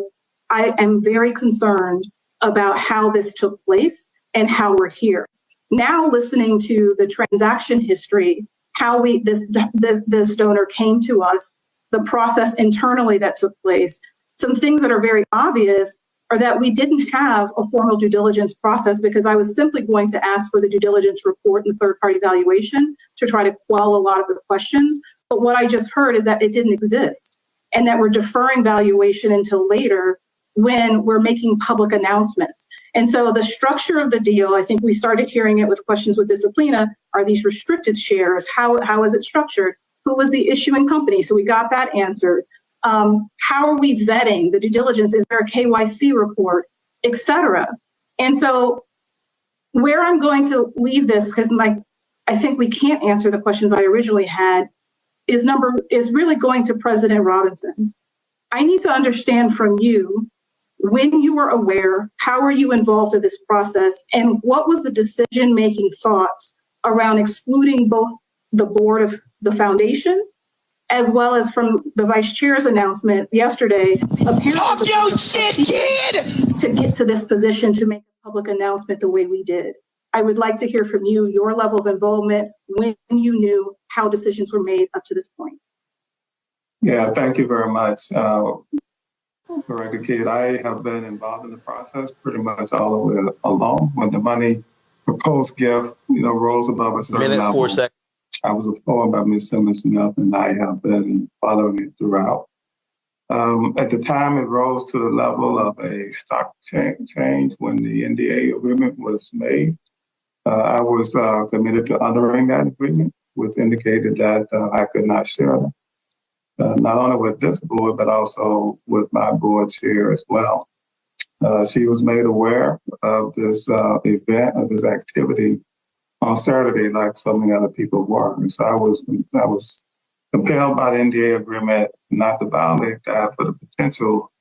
I am very concerned about how this took place and how we're here. Now listening to the transaction history, how this donor came to us, the process internally that took place, some things that are very obvious are that we didn't have a formal due diligence process because I was simply going to ask for the due diligence report and third-party valuation to try to quell a lot of the questions. But what I just heard is that it didn't exist and that we're deferring valuation until later when we're making public announcements. And so the structure of the deal, I think we started hearing it with questions with Disciplina, are these restricted shares? How is it structured? Who was the issuing company? So we got that answered. How are we vetting the due diligence? Is there a KYC report, et cetera? And so where I'm going to leave this, because I think we can't answer the questions I originally had, is really going to President Robinson. I need to understand from you when you were aware, how are you involved in this process, and what was the decision-making thoughts around excluding both the board of the foundation as well as from the vice chair's announcement yesterday, apparently talk your shit, kid! To get to this position to make a public announcement the way we did. I would like to hear from you, your level of involvement, when you knew how decisions were made up to this point. Yeah, thank you very much. Director Kidd, I have been involved in the process pretty much all the way along. When the money proposed gift, rose above a certain level. 4 seconds. I was informed by Ms. Simmons-Smith, and I have been following it throughout. At the time, it rose to the level of a stock change when the NDA agreement was made. I was committed to honoring that agreement, which indicated that I could not share them. Not only with this board, but also with my board chair as well. She was made aware of this event, of this activity on Saturday, like so many other people were. And so I was compelled by the NDA agreement not to violate that for the potential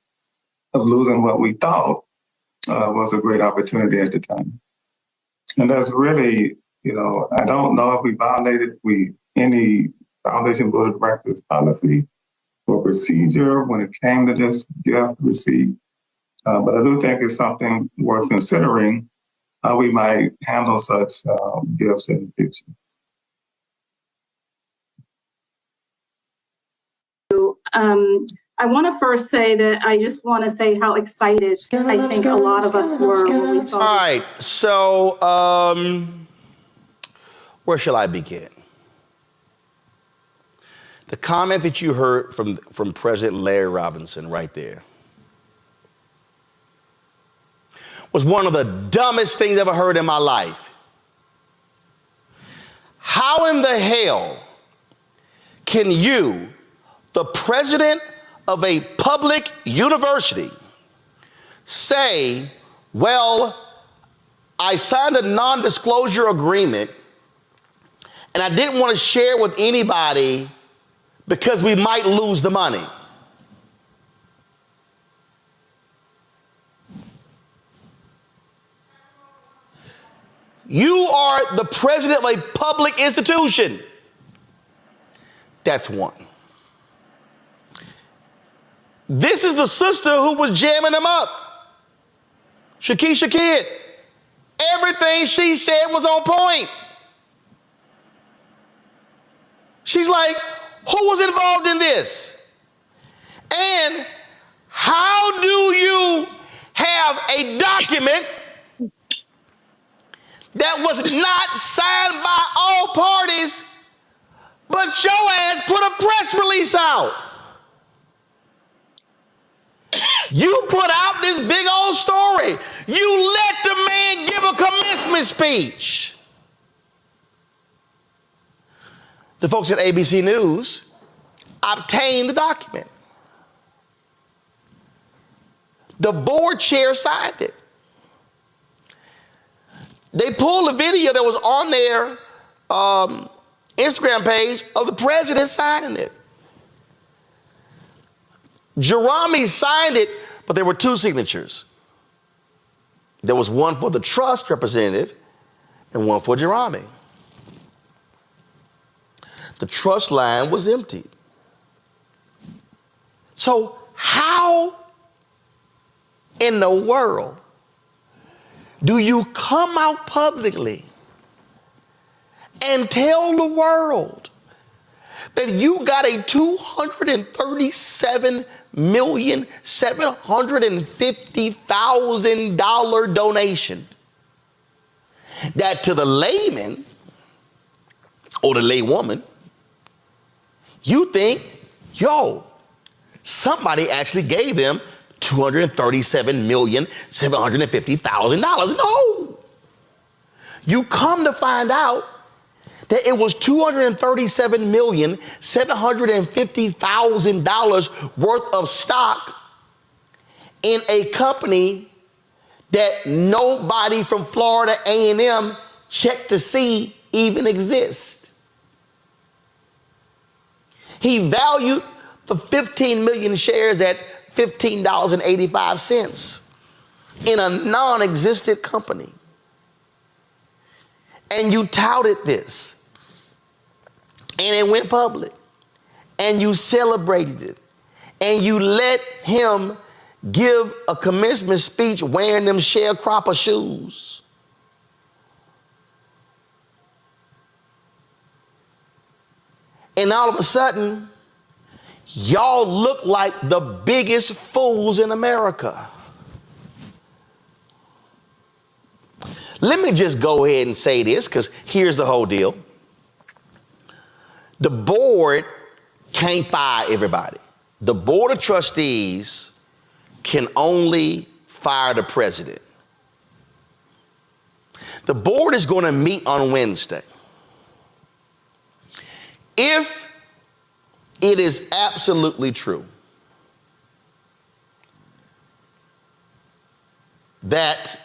of losing what we thought was a great opportunity at the time. And that's really, I don't know if we violated any Foundation Board of Directors policy or procedure when it came to this gift receipt. But I do think it's something worth considering how we might handle such gifts in the future. I want to first say that I just want to say how excited I think a lot of us were when we saw. All right, so where shall I begin? The comment that you heard from President Larry Robinson right there was one of the dumbest things I've ever heard in my life. How in the hell can you, the president of a public university, say, well, I signed a non-disclosure agreement and I didn't want to share it with anybody because we might lose the money? You are the president of a public institution. That's one. This is the sister who was jamming him up. Shakisha Kidd. Everything she said was on point. She's like, who was involved in this? And how do you have a document that was not signed by all parties, but your ass put a press release out? You put out this big old story. You let the man give a commencement speech. The folks at ABC News obtained the document. The board chair signed it. They pulled a video that was on their Instagram page of the president signing it. Jerami signed it, but there were two signatures. There was one for the trust representative and one for Jerami. The trust line was empty. So how in the world do you come out publicly and tell the world that you got a $237,750,000 donation that to the layman or the laywoman, you think, yo, somebody actually gave them $237,750,000. No. You come to find out that it was $237,750,000 worth of stock in a company that nobody from Florida A&M checked to see even exists. He valued the 15 million shares at $15.85 in a non-existent company. And you touted this. And it went public. And you celebrated it. And you let him give a commencement speech wearing them sharecropper shoes. And all of a sudden, y'all look like the biggest fools in America. Let me just go ahead and say this, because here's the whole deal. The board can't fire everybody. The board of trustees can only fire the president. The board is going to meet on Wednesday. If it is absolutely true that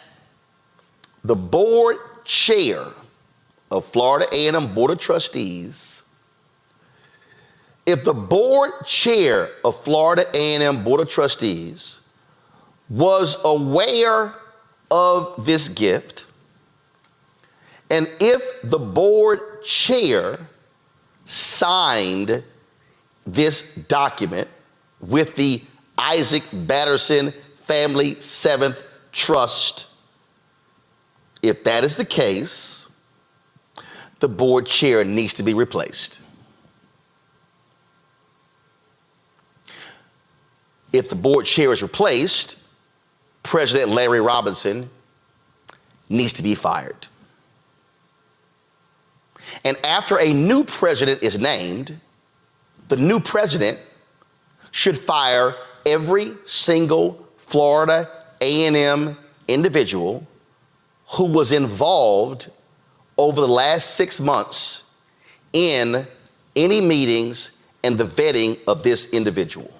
the board chair of Florida A&M Board of Trustees, if the board chair of Florida A&M Board of Trustees was aware of this gift, and if the board chair signed this document with the Isaac Batterson Family 7th Trust, if that is the case, the board chair needs to be replaced. If the board chair is replaced, President Larry Robinson needs to be fired. And after a new president is named, the new president should fire every single Florida A&M individual who was involved over the last 6 months in any meetings and the vetting of this individual.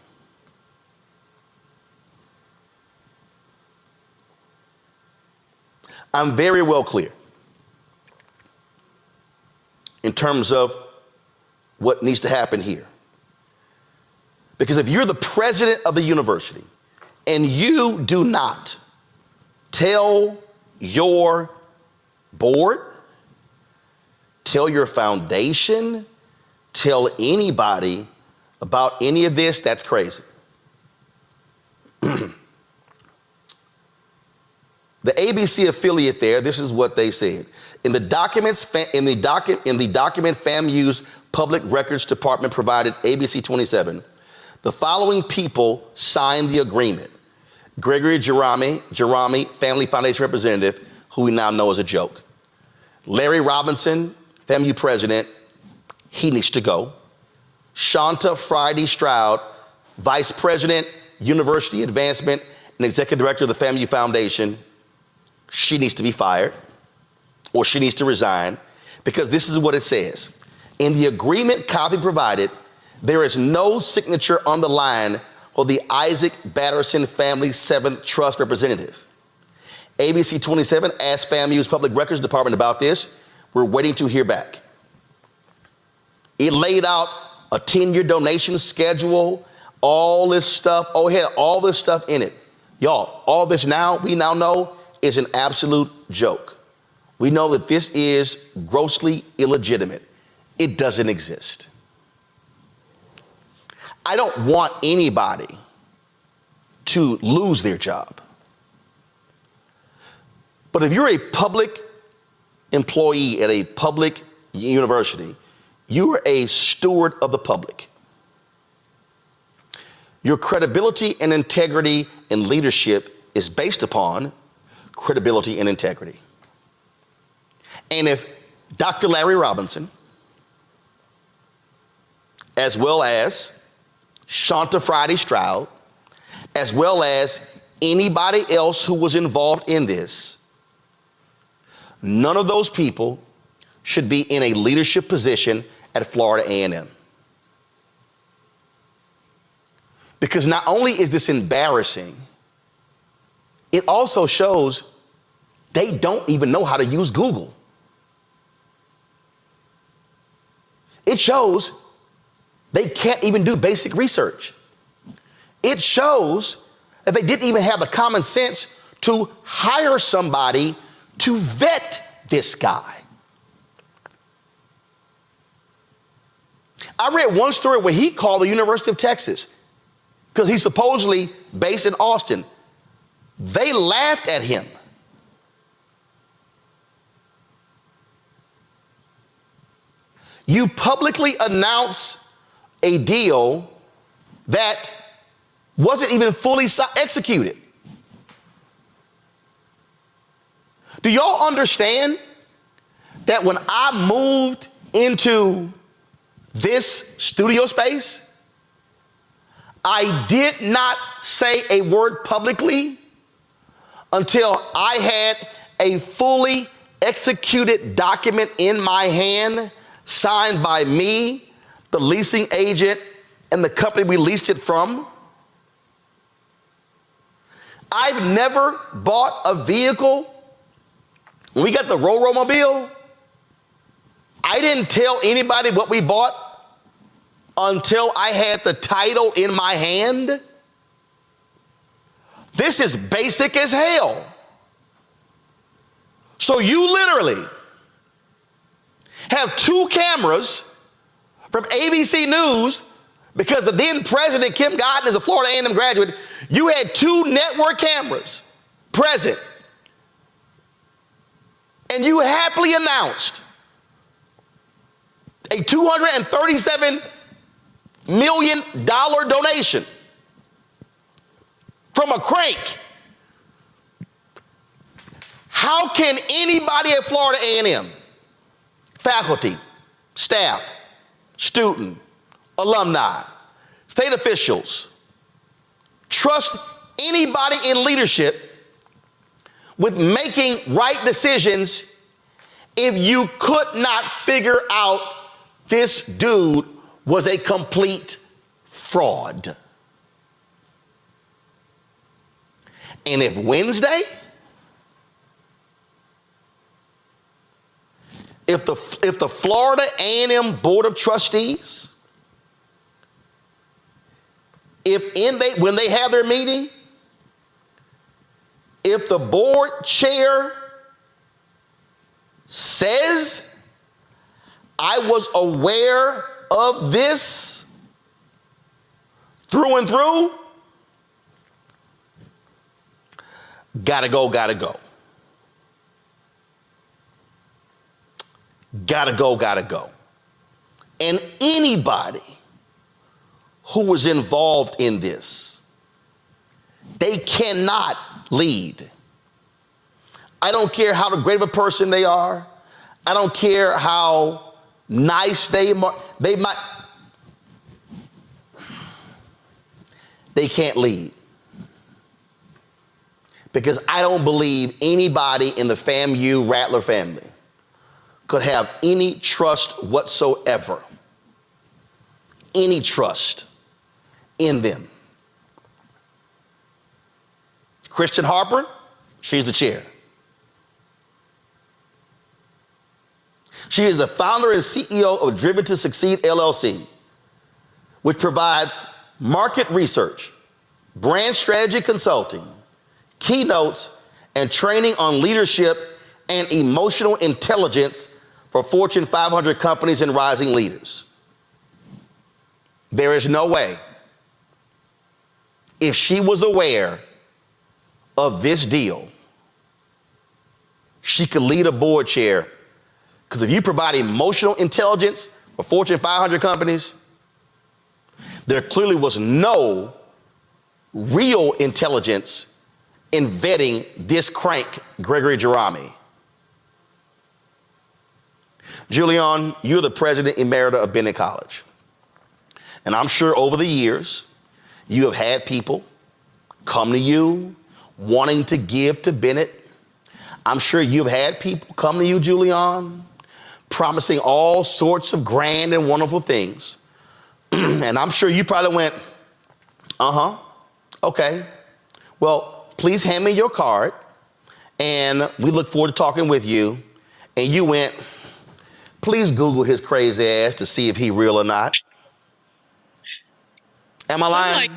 I'm very well clear in terms of what needs to happen here. Because if you're the president of the university and you do not tell your board, tell your foundation, tell anybody about any of this, that's crazy. The ABC affiliate there, this is what they said. In the document FAMU's Public Records Department provided ABC 27, the following people signed the agreement. Gregory Jerami, Family Foundation representative, who we now know as a joke. Larry Robinson, FAMU president, he needs to go. Shanta Friday Stroud, vice president, university advancement, and executive director of the FAMU Foundation, she needs to be fired, or she needs to resign, because this is what it says. In the agreement copy provided, there is no signature on the line for the Isaac Batterson Family 7th Trust representative. ABC 27 asked FAMU's Public Records Department about this. We're waiting to hear back. It laid out a 10-year donation schedule, all this stuff. Oh, it had all this stuff in it. Y'all, all this now, we now know, is an absolute joke. We know that this is grossly illegitimate. It doesn't exist. I don't want anybody to lose their job. But if you're a public employee at a public university, you are a steward of the public. Your credibility and integrity in leadership is based upon credibility and integrity. And if Dr. Larry Robinson, as well as Shanta Friday Stroud, as well as anybody else who was involved in this, none of those people should be in a leadership position at Florida A&M. Because not only is this embarrassing, it also shows they don't even know how to use Google. It shows they can't even do basic research. It shows that they didn't even have the common sense to hire somebody to vet this guy. I read one story where he called the University of Texas because he's supposedly based in Austin. They laughed at him. You publicly announce a deal that wasn't even fully executed. Do y'all understand that when I moved into this studio space, I did not say a word publicly until I had a fully executed document in my hand, signed by me, the leasing agent, and the company we leased it from? I've never bought a vehicle. When we got the Mobile, I didn't tell anybody what we bought until I had the title in my hand. This is basic as hell. So you literally have two cameras from ABC News, because the then president, Kim Godden, is a Florida A&M graduate. You had two network cameras present, and you happily announced a $237 million donation from a crank. How can anybody at Florida A&M, faculty, staff, student, alumni, state officials, trust anybody in leadership with making right decisions if you could not figure out this dude was a complete fraud? And if Wednesday, if the Florida A&M Board of Trustees, when they have their meeting, if the board chair says, I was aware of this through and through, gotta go. Gotta go. And anybody who was involved in this, they cannot lead. I don't care how great of a person they are. I don't care how nice they can't lead. Because I don't believe anybody in the FAMU Rattler family could have any trust whatsoever, any trust in them. Kristen Harper, she's the chair. She is the founder and CEO of Driven to Succeed, LLC, which provides market research, brand strategy consulting, keynotes, and training on leadership and emotional intelligence for Fortune 500 companies and rising leaders. There is no way, if she was aware of this deal, she could lead a board chair. Because if you provide emotional intelligence for Fortune 500 companies, there clearly was no real intelligence in vetting this crank, Gregory Jerami. Julian, you're the president emerita of Bennett College. And I'm sure over the years, you have had people come to you wanting to give to Bennett. I'm sure you've had people come to you, Julian, promising all sorts of grand and wonderful things. And I'm sure you probably went, okay. Well, please hand me your card, and we look forward to talking with you. And you went, please Google his crazy ass to see if he real or not. Am I lying?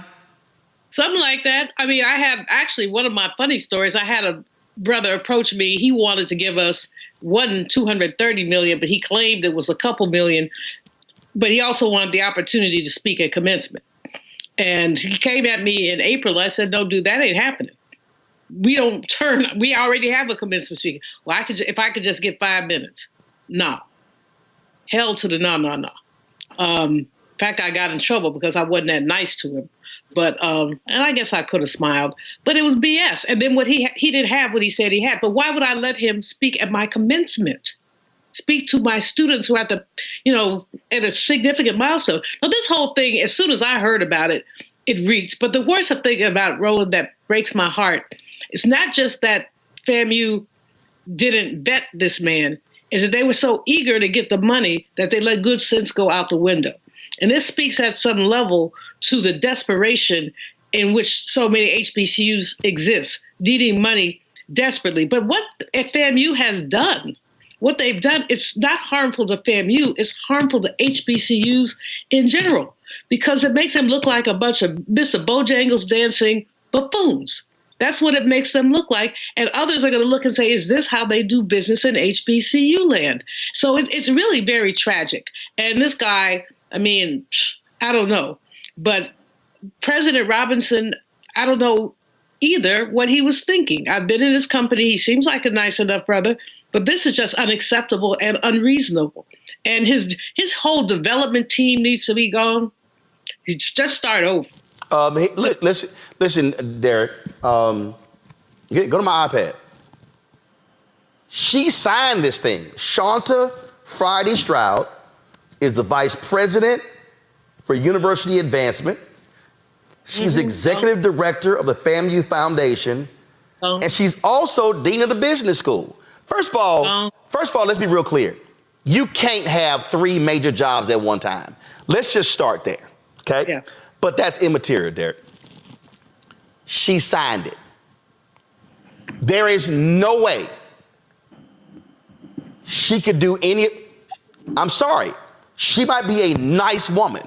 Something like that. I mean, I have actually one of my funny stories. I had a brother approach me. He wanted to give us $230 million, but he claimed it was a couple million. But he also wanted the opportunity to speak at commencement. And he came at me in April. I said, no, dude, that ain't happening. We already have a commencement speaker. Well, if I could just get 5 minutes. No. Hell to the no. In fact, I got in trouble because I wasn't that nice to him. But, and I guess I could have smiled, but it was BS. And then what he didn't have what he said he had. But why would I let him speak at my commencement? Speak to my students who are at at a significant milestone. Now, this whole thing, as soon as I heard about it, it reeked. But the worst thing about Roland that breaks my heart is not just that FAMU didn't vet this man, is that they were so eager to get the money that they let good sense go out the window. And this speaks at some level to the desperation in which so many HBCUs exist, needing money desperately. But what FAMU has done, what they've done, it's not harmful to FAMU, it's harmful to HBCUs in general, because it makes them look like a bunch of Mr. Bojangles dancing buffoons. That's what it makes them look like. And others are going to look and say, is this how they do business in HBCU land? So it's really very tragic. And this guy, I mean, I don't know. But President Robinson, I don't know either what he was thinking. I've been in his company. He seems like a nice enough brother. But this is just unacceptable and unreasonable. And his whole development team needs to be gone. Just start over. Listen, Derek. Go to my iPad. She signed this thing. Shanta Friday Stroud is the vice president for university advancement. She's executive director of the FAMU Foundation, and she's also dean of the business school. First of all, let's be real clear. You can't have 3 major jobs at one time. Let's just start there, okay? Yeah. But that's immaterial, Derek. She signed it. There is no way she could do any. I'm sorry. She might be a nice woman.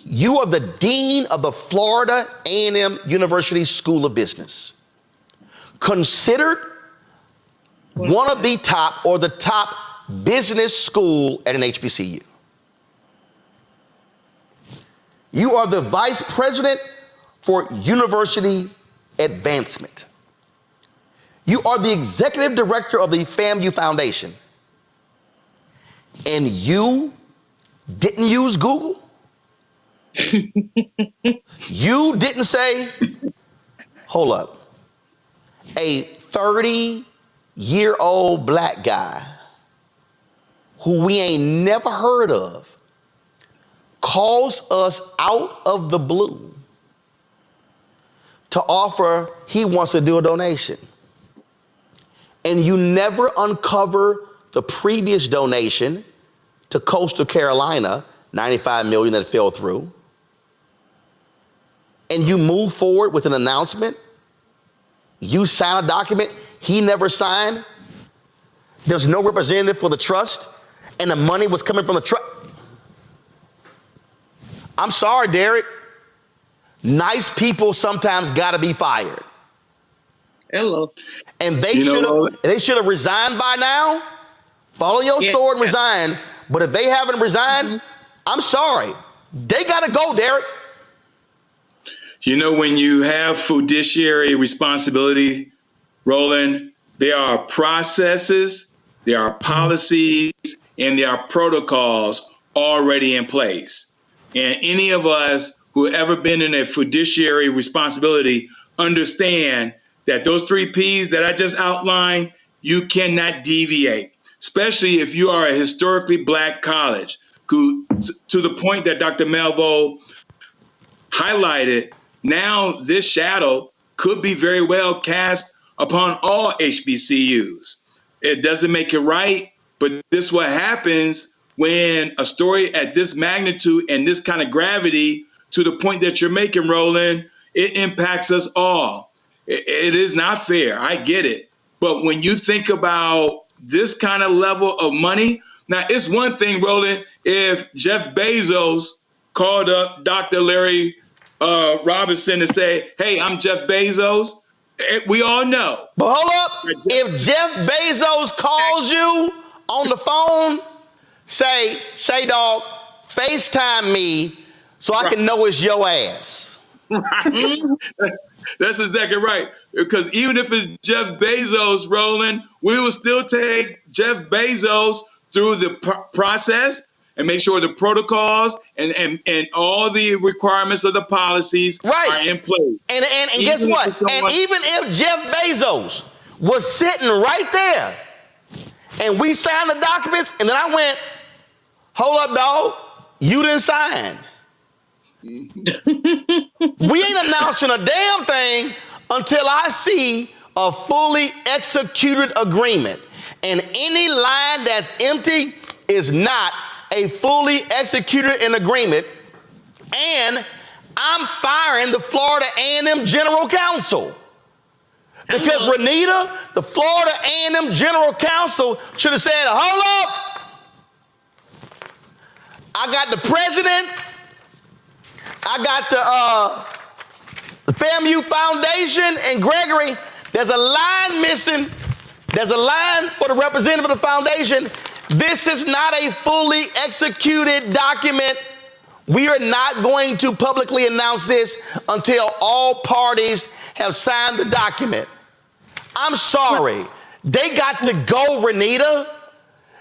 You are the dean of the Florida A&M University School of Business, considered one of the top or the top business school at an HBCU. You are the vice president for university advancement. You are the executive director of the FAMU Foundation. And you didn't use Google? You didn't say, hold up, a 30-year-old black guy who we ain't never heard of calls us out of the blue to offer he wants to do a donation. And you never uncover the previous donation to Coastal Carolina, $95 million that fell through. And you move forward with an announcement. You sign a document he never signed. There's no representative for the trust, and the money was coming from the trust. I'm sorry, Derek. Nice people sometimes gotta be fired. Hello. And they should have resigned by now Follow your sword and resign. But if they haven't resigned, I'm sorry. They got to go, Derek. You know, when you have fiduciary responsibility, Roland, there are processes, there are policies, and there are protocols already in place. And any of us who have ever been in a fiduciary responsibility understand that those 3 Ps that I just outlined, you cannot deviate, especially if you are a historically Black college, who, to the point that Dr. Melvo highlighted, now this shadow could be very well cast upon all HBCUs. It doesn't make it right, but this is what happens when a story at this magnitude and this kind of gravity, to the point that you're making, Roland, it impacts us all. It is not fair. I get it. But when you think about this kind of level of money, now it's one thing, Roland, if Jeff Bezos called up Dr. Larry Robinson and say, hey, I'm Jeff Bezos. We all know. But hold up. If Jeff Bezos calls you on the phone, say, dog, FaceTime me so I can know it's your ass. That's exactly right. Because even if it's Jeff Bezos, Roland, we will still take Jeff Bezos through the process and make sure the protocols and all the requirements of the policies are in place. And guess what? And even if Jeff Bezos was sitting right there and we signed the documents and then I went, hold up, dog, you didn't sign. We ain't announcing a damn thing until I see a fully executed agreement. And any line that's empty is not a fully executed an agreement. And I'm firing the Florida A&M General Counsel. Because Renita, the Florida A&M General Counsel should have said, hold up. I got the president. I got the FAMU Foundation and Gregory. There's a line missing. There's a line for the representative of the foundation. This is not a fully executed document. We are not going to publicly announce this until all parties have signed the document. I'm sorry. They got to go, Renita.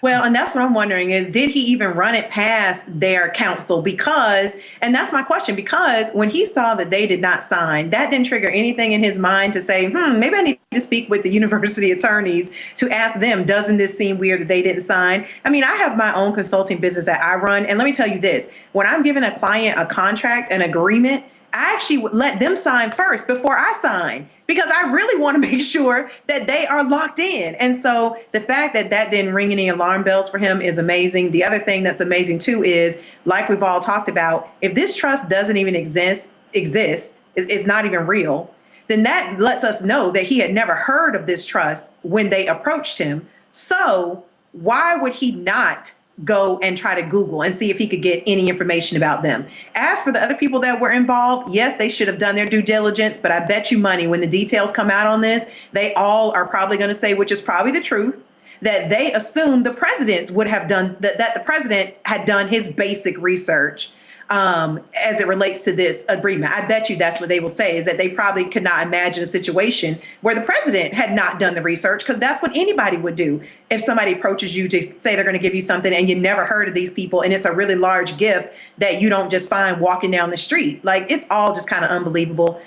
Well, and that's what I'm wondering is, did he even run it past their counsel? Because, and that's my question, because when he saw that they did not sign, that didn't trigger anything in his mind to say, maybe I need to speak with the university attorneys to ask them, doesn't this seem weird that they didn't sign? I mean, I have my own consulting business that I run. And let me tell you this, when I'm giving a client a contract, an agreement, I actually would let them sign first before I sign, because I really want to make sure that they are locked in. And so the fact that that didn't ring any alarm bells for him is amazing. The other thing that's amazing, too, is, like we've all talked about, if this trust doesn't even exist, it's not even real, then that lets us know that he had never heard of this trust when they approached him. So why would he not go and try to Google and see if he could get any information about them? As for the other people that were involved, yes, they should have done their due diligence, but I bet you money when the details come out on this, they all are probably going to say, which is probably the truth, that they assumed the presidents would have done, that the president had done his basic research as it relates to this agreement. I bet you that's what they will say, is that they probably could not imagine a situation where the president had not done the research, because that's what anybody would do. If somebody approaches you to say they're going to give you something and you never heard of these people and it's a really large gift that you don't just find walking down the street, like, it's all just kind of unbelievable.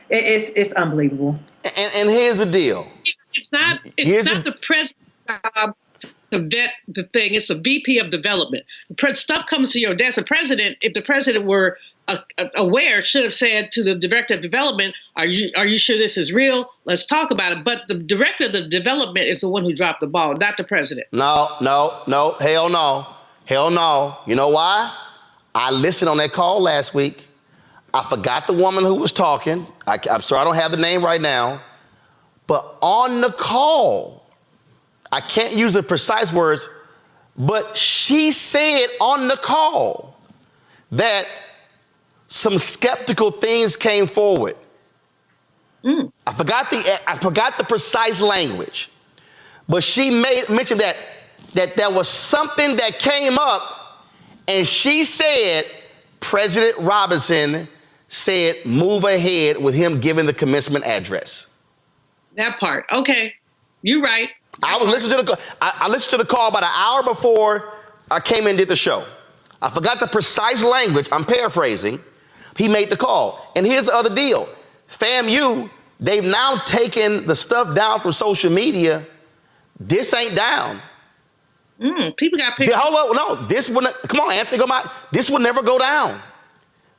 It's unbelievable. And here's the deal. It's not the president's job to vet the thing. It's a VP of development. Stuff comes to your desk. The president, if the president were aware, should have said to the director of development, are you sure this is real? Let's talk about it. But the director of development is the one who dropped the ball, not the president. No. Hell no. You know why? I listened on that call last week. I forgot the woman who was talking. I'm sorry, I don't have the name right now. But on the call, I can't use the precise words, but she said on the call that some skeptical things came forward. I forgot the precise language, but she mentioned that that there was something that came up, and she said President Robinson said move ahead with him giving the commencement address. That part. Okay. You're right. I was listening to the I listened to the call about an hour before I came and did the show. I forgot the precise language. I'm paraphrasing. He made the call. And here's the other deal. FAMU, they've now taken the stuff down from social media. This ain't down. People got pictures. Hold on, no, this would not, come on, Anthony, go back. This will never go down.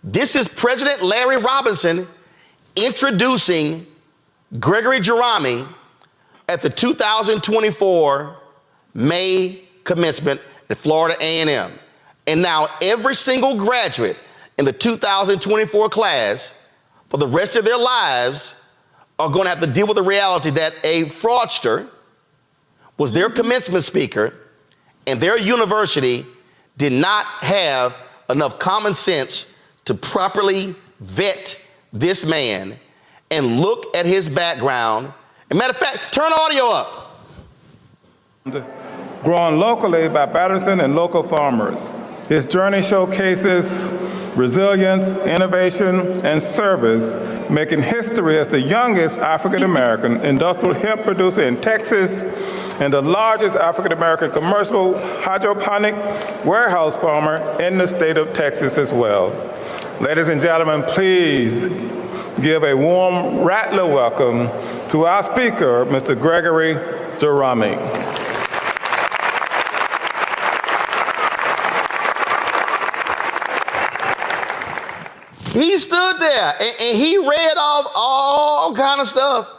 This is President Larry Robinson introducing Gregory Jerami at the 2024 May commencement at Florida A&M. And now every single graduate in the 2024 class for the rest of their lives are going to have to deal with the reality that a fraudster was their commencement speaker, and their university did not have enough common sense to properly vet this man and look at his background. And matter of fact, turn the audio up. Grown locally by Patterson and local farmers. His journey showcases resilience, innovation, and service, making history as the youngest African-American industrial hemp producer in Texas and the largest African-American commercial hydroponic warehouse farmer in the state of Texas as well. Ladies and gentlemen, please give a warm Rattler welcome to our speaker, Mr. Gregory Jerami. He stood there and he read off all kind of stuff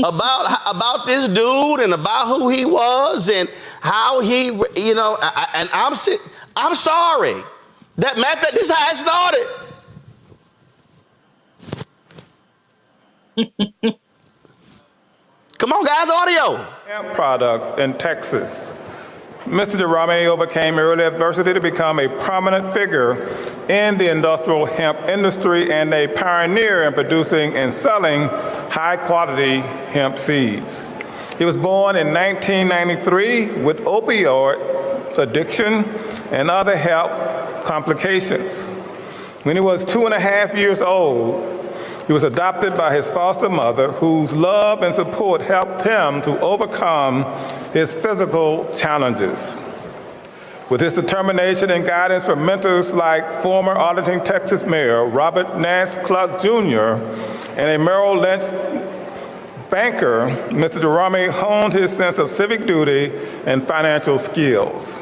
about this dude and about who he was and how he, you know, and I'm sorry. That matter of fact, this is how it started. Come on, guys, audio. Hemp products in Texas. Mr. Jerami overcame early adversity to become a prominent figure in the industrial hemp industry and a pioneer in producing and selling high-quality hemp seeds. He was born in 1993 with opioid addiction and other health complications. When he was 2.5 years old, he was adopted by his foster mother, whose love and support helped him to overcome his physical challenges. With his determination and guidance from mentors like former Arlington, Texas Mayor Robert Nance Clark Jr. and a Merrill Lynch banker, Mr. Jerami honed his sense of civic duty and financial skills.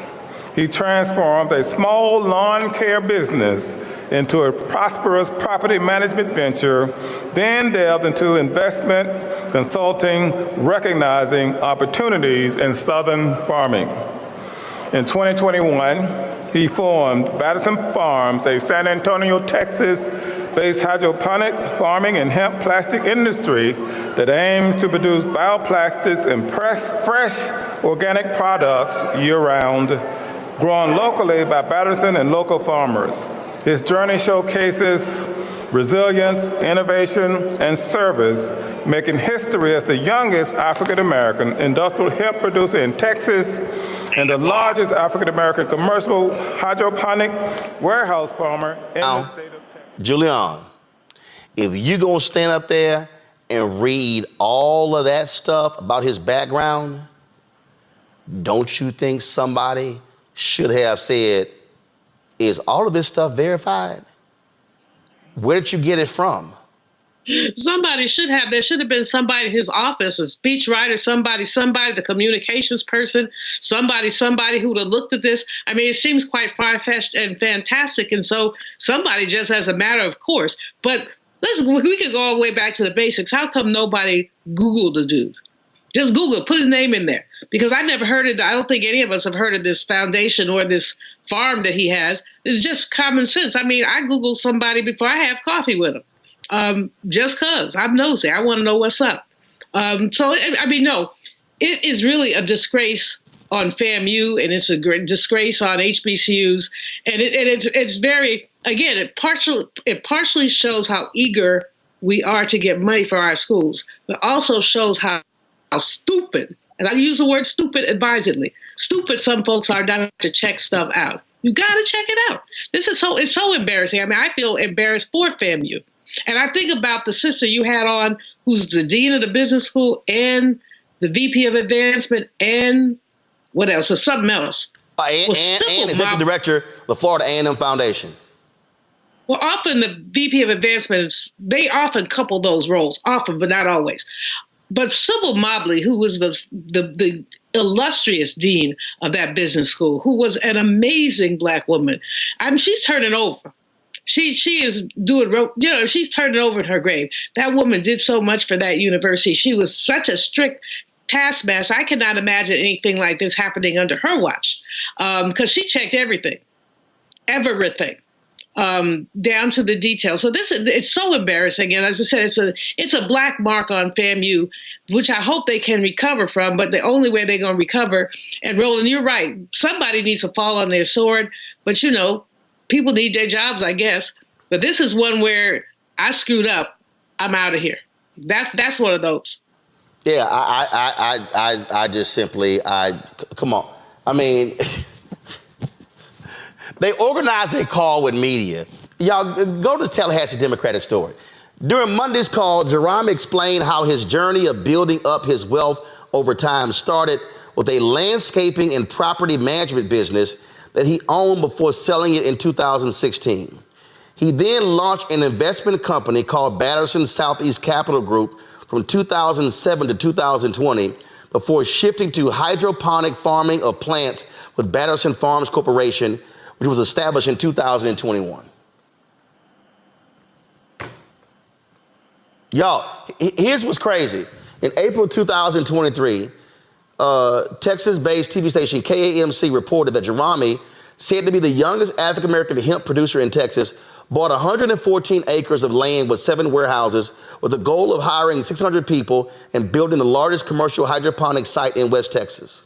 He transformed a small lawn care business into a prosperous property management venture, then delved into investment, consulting, recognizing opportunities in southern farming. In 2021, he formed Patterson Farms, a San Antonio, Texas-based hydroponic farming and hemp plastic industry that aims to produce bioplastics and fresh organic products year-round, grown locally by Patterson and local farmers. His journey showcases resilience, innovation, and service, making history as the youngest African-American industrial hemp producer in Texas and the largest African-American commercial hydroponic warehouse farmer in the state of Texas. Julian, if you're going to stand up there and read all of that stuff about his background, don't you think somebody should have said, is all of this stuff verified? Where did you get it from? Somebody should have. There should have been somebody in his office, a speechwriter, somebody, the communications person, somebody who would have looked at this. I mean, it seems quite far-fetched and fantastic. And so somebody just as a matter of course. But we could go all the way back to the basics. How come nobody Googled the dude? Just Google, put his name in there. Because I never heard it. I don't think any of us have heard of this foundation or this farm that he has. It's just common sense. I mean, I Googled somebody before I have coffee with him. Just because I'm nosy. I want to know what's up. So, I mean, no, it is really a disgrace on FAMU, and it's a great disgrace on HBCUs. And it's very, again, it partially shows how eager we are to get money for our schools, but also shows how stupid, and I use the word stupid advisedly, stupid some folks are not to check stuff out. You got to check it out. It's so embarrassing. I mean, I feel embarrassed for FAMU. And I think about the sister you had on, who's the dean of the business school and the VP of advancement and what else? Or something else. And executive director of the Florida A&M Foundation. Well, often the VP of advancement, they often couple those roles, often, but not always. But Sybil Mobley, who was the illustrious dean of that business school, who was an amazing Black woman, I mean, she's turning over. She is doing, you know, she's turning over in her grave. That woman did so much for that university. She was such a strict taskmaster. I cannot imagine anything like this happening under her watch, because she checked everything, down to the details. So it's so embarrassing. And as I said, it's a black mark on FAMU, which I hope they can recover from. But the only way they're going to recover, and Roland, you're right, somebody needs to fall on their sword. But, you know, people need their jobs, I guess. But this is one where I screwed up. I'm out of here. That's one of those. Yeah, I just simply, come on. I mean, they organized a call with media. Y'all go to the Tallahassee Democratic story. During Monday's call, Jerome explained how his journey of building up his wealth over time started with a landscaping and property management business that he owned before selling it in 2016. He then launched an investment company called Batterson Southeast Capital Group from 2007 to 2020 before shifting to hydroponic farming of plants with Batterson Farms Corporation, which was established in 2021. Y'all, here's what's crazy. In April 2023, Texas-based TV station KAMC reported that Jerome, said to be the youngest African-American hemp producer in Texas, bought 114 acres of land with 7 warehouses with the goal of hiring 600 people and building the largest commercial hydroponic site in West Texas.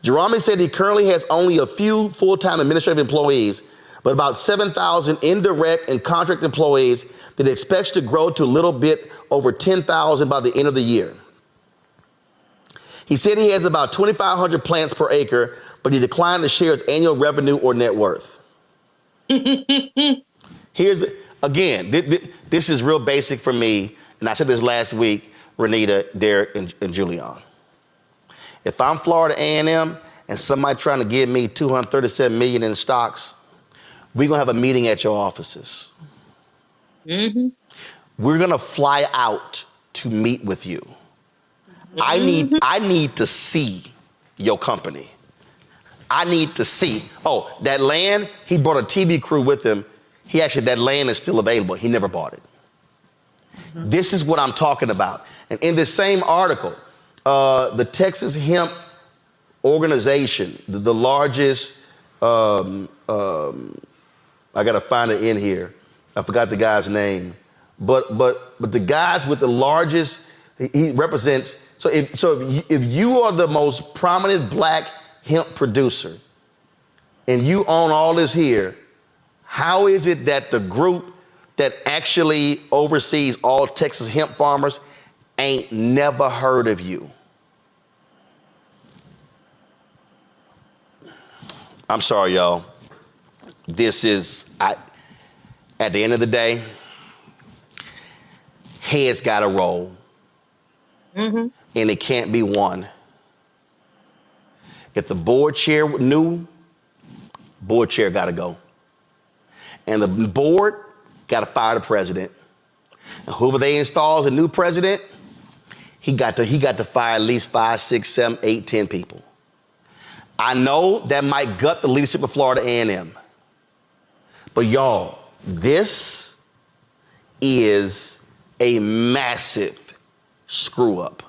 Jerome said he currently has only a few full-time administrative employees, but about 7,000 indirect and contract employees that he expects to grow to a little bit over 10,000 by the end of the year. He said he has about 2,500 plants per acre, but he declined to share his annual revenue or net worth. Here's, again, this is real basic for me, and I said this last week, Renita, Derek, and Julian. If I'm Florida A&M and somebody trying to give me $237 million in stocks, we're gonna have a meeting at your offices. Mm-hmm. We're gonna fly out to meet with you. Mm-hmm. I need to see your company. I need to see, oh, that land, he brought a TV crew with him. That land is still available. He never bought it. Mm-hmm. This is what I'm talking about. And in this same article, the Texas Hemp Organization, the largest, I gotta find it in here. I forgot the guy's name, but the guys with the largest, he represents. So if you are the most prominent black hemp producer and you own all this here, how is it that the group that actually oversees all Texas hemp farmers ain't never heard of you? I'm sorry, y'all. This is, at the end of the day, heads gotta roll. Mm-hmm. And it can't be one. If the board chair knew, board chair gotta go. And the board gotta fire the president. And whoever they install as a new president, he got to fire at least 5, 6, 7, 8, 10 people. I know that might gut the leadership of Florida A&M. But y'all, this is a massive screw up.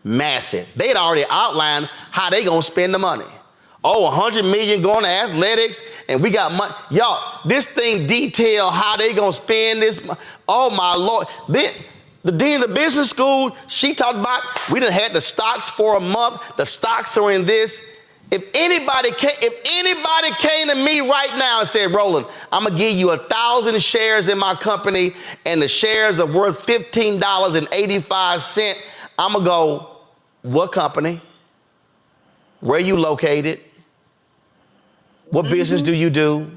Massive. They had already outlined how they gonna spend the money. Oh, $100 million going to athletics, and we got money. Y'all, this thing detail how they gonna spend this. Oh my Lord. The dean of the business school, she talked about, we done had the stocks for a month. The stocks are in this. If anybody came to me right now and said, Roland, I'm gonna give you 1,000 shares in my company and the shares are worth $15.85, I'm gonna go, what company? Where you located? What business do you do?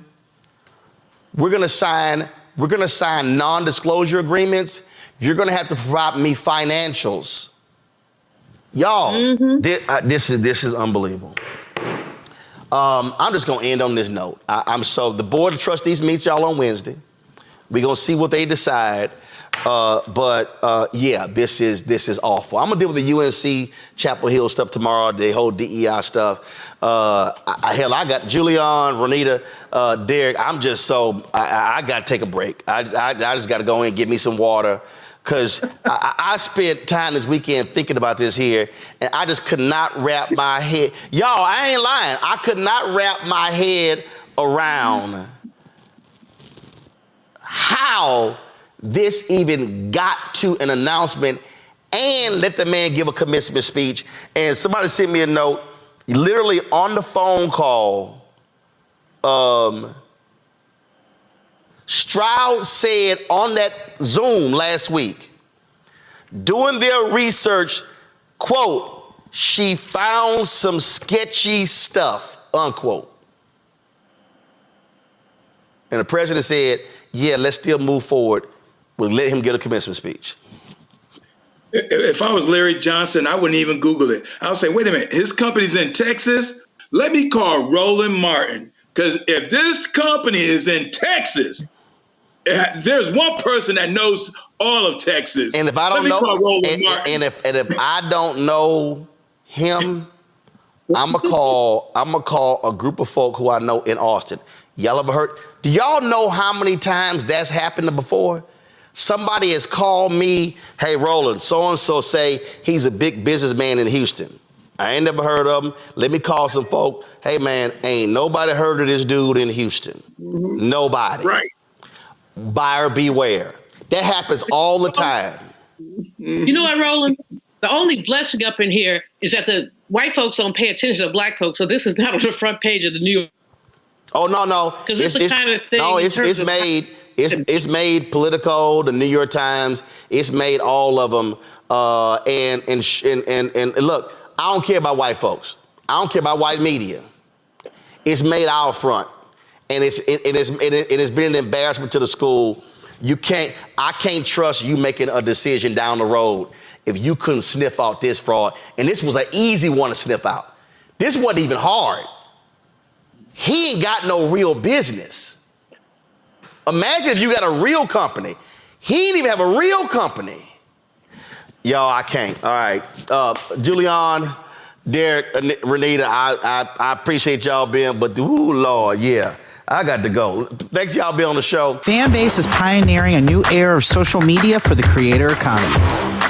We're gonna sign non-disclosure agreements. You're gonna have to provide me financials. Y'all, this is unbelievable. I'm just gonna end on this note. The Board of Trustees meets y'all on Wednesday. We're gonna see what they decide. Yeah, this is awful. I'm gonna deal with the UNC Chapel Hill stuff tomorrow, the whole DEI stuff. Hell, I got Julian, Ronita, Derek. I gotta take a break. I just gotta go in and get me some water. Because I spent time this weekend thinking about this here, and I just could not wrap my head. Y'all, I ain't lying. I could not wrap my head around how this even got to an announcement and let the man give a commencement speech. And somebody sent me a note, literally on the phone call. Stroud said on that Zoom last week, doing their research, quote, she found some sketchy stuff, unquote. And the president said, yeah, let's still move forward. We'll let him get a commencement speech. If I was Larry Johnson, I wouldn't even Google it. I would say, wait a minute, his company's in Texas? Let me call Roland Martin. Because if this company is in Texas, there's one person that knows all of Texas. And if I don't know, and if I don't know him, I'm gonna call a group of folk who I know in Austin. Y'all ever heard? Do y'all know how many times that's happened before? Somebody has called me, hey Roland, so and so say he's a big businessman in Houston. I ain't never heard of him. Let me call some folk. Hey man, ain't nobody heard of this dude in Houston. Nobody. Right. Buyer beware. That happens all the time. You know what, Roland? The only blessing up in here is that the white folks don't pay attention to black folks, so this is not on the front page of the New York. Oh no. Because it's the kind of thing. No, it's made Politico, the New York Times. It's made all of them. And look, I don't care about white folks. I don't care about white media. It's made out front. And it's been an embarrassment to the school. I can't trust you making a decision down the road if you couldn't sniff out this fraud. And this was an easy one to sniff out. This wasn't even hard. He ain't got no real business. Imagine if you got a real company. He didn't even have a real company. Y'all, I can't. All right. Julian, Derek, Renita, I appreciate y'all being, but ooh, Lord, yeah. I got to go. Thank y'all being on the show. Fanbase is pioneering a new era of social media for the creator economy.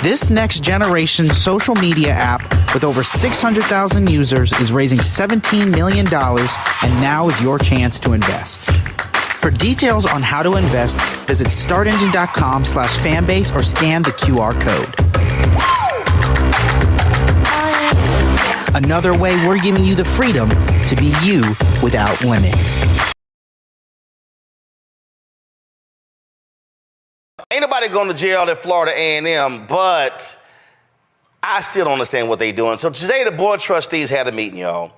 This next generation social media app with over 600,000 users is raising $17 million, and now is your chance to invest. For details on how to invest, visit startengine.com/fanbase or scan the QR code. Another way we're giving you the freedom to be you without limits. Ain't nobody going to jail at Florida A&M, but I still don't understand what they're doing. So today the Board of Trustees had a meeting, y'all.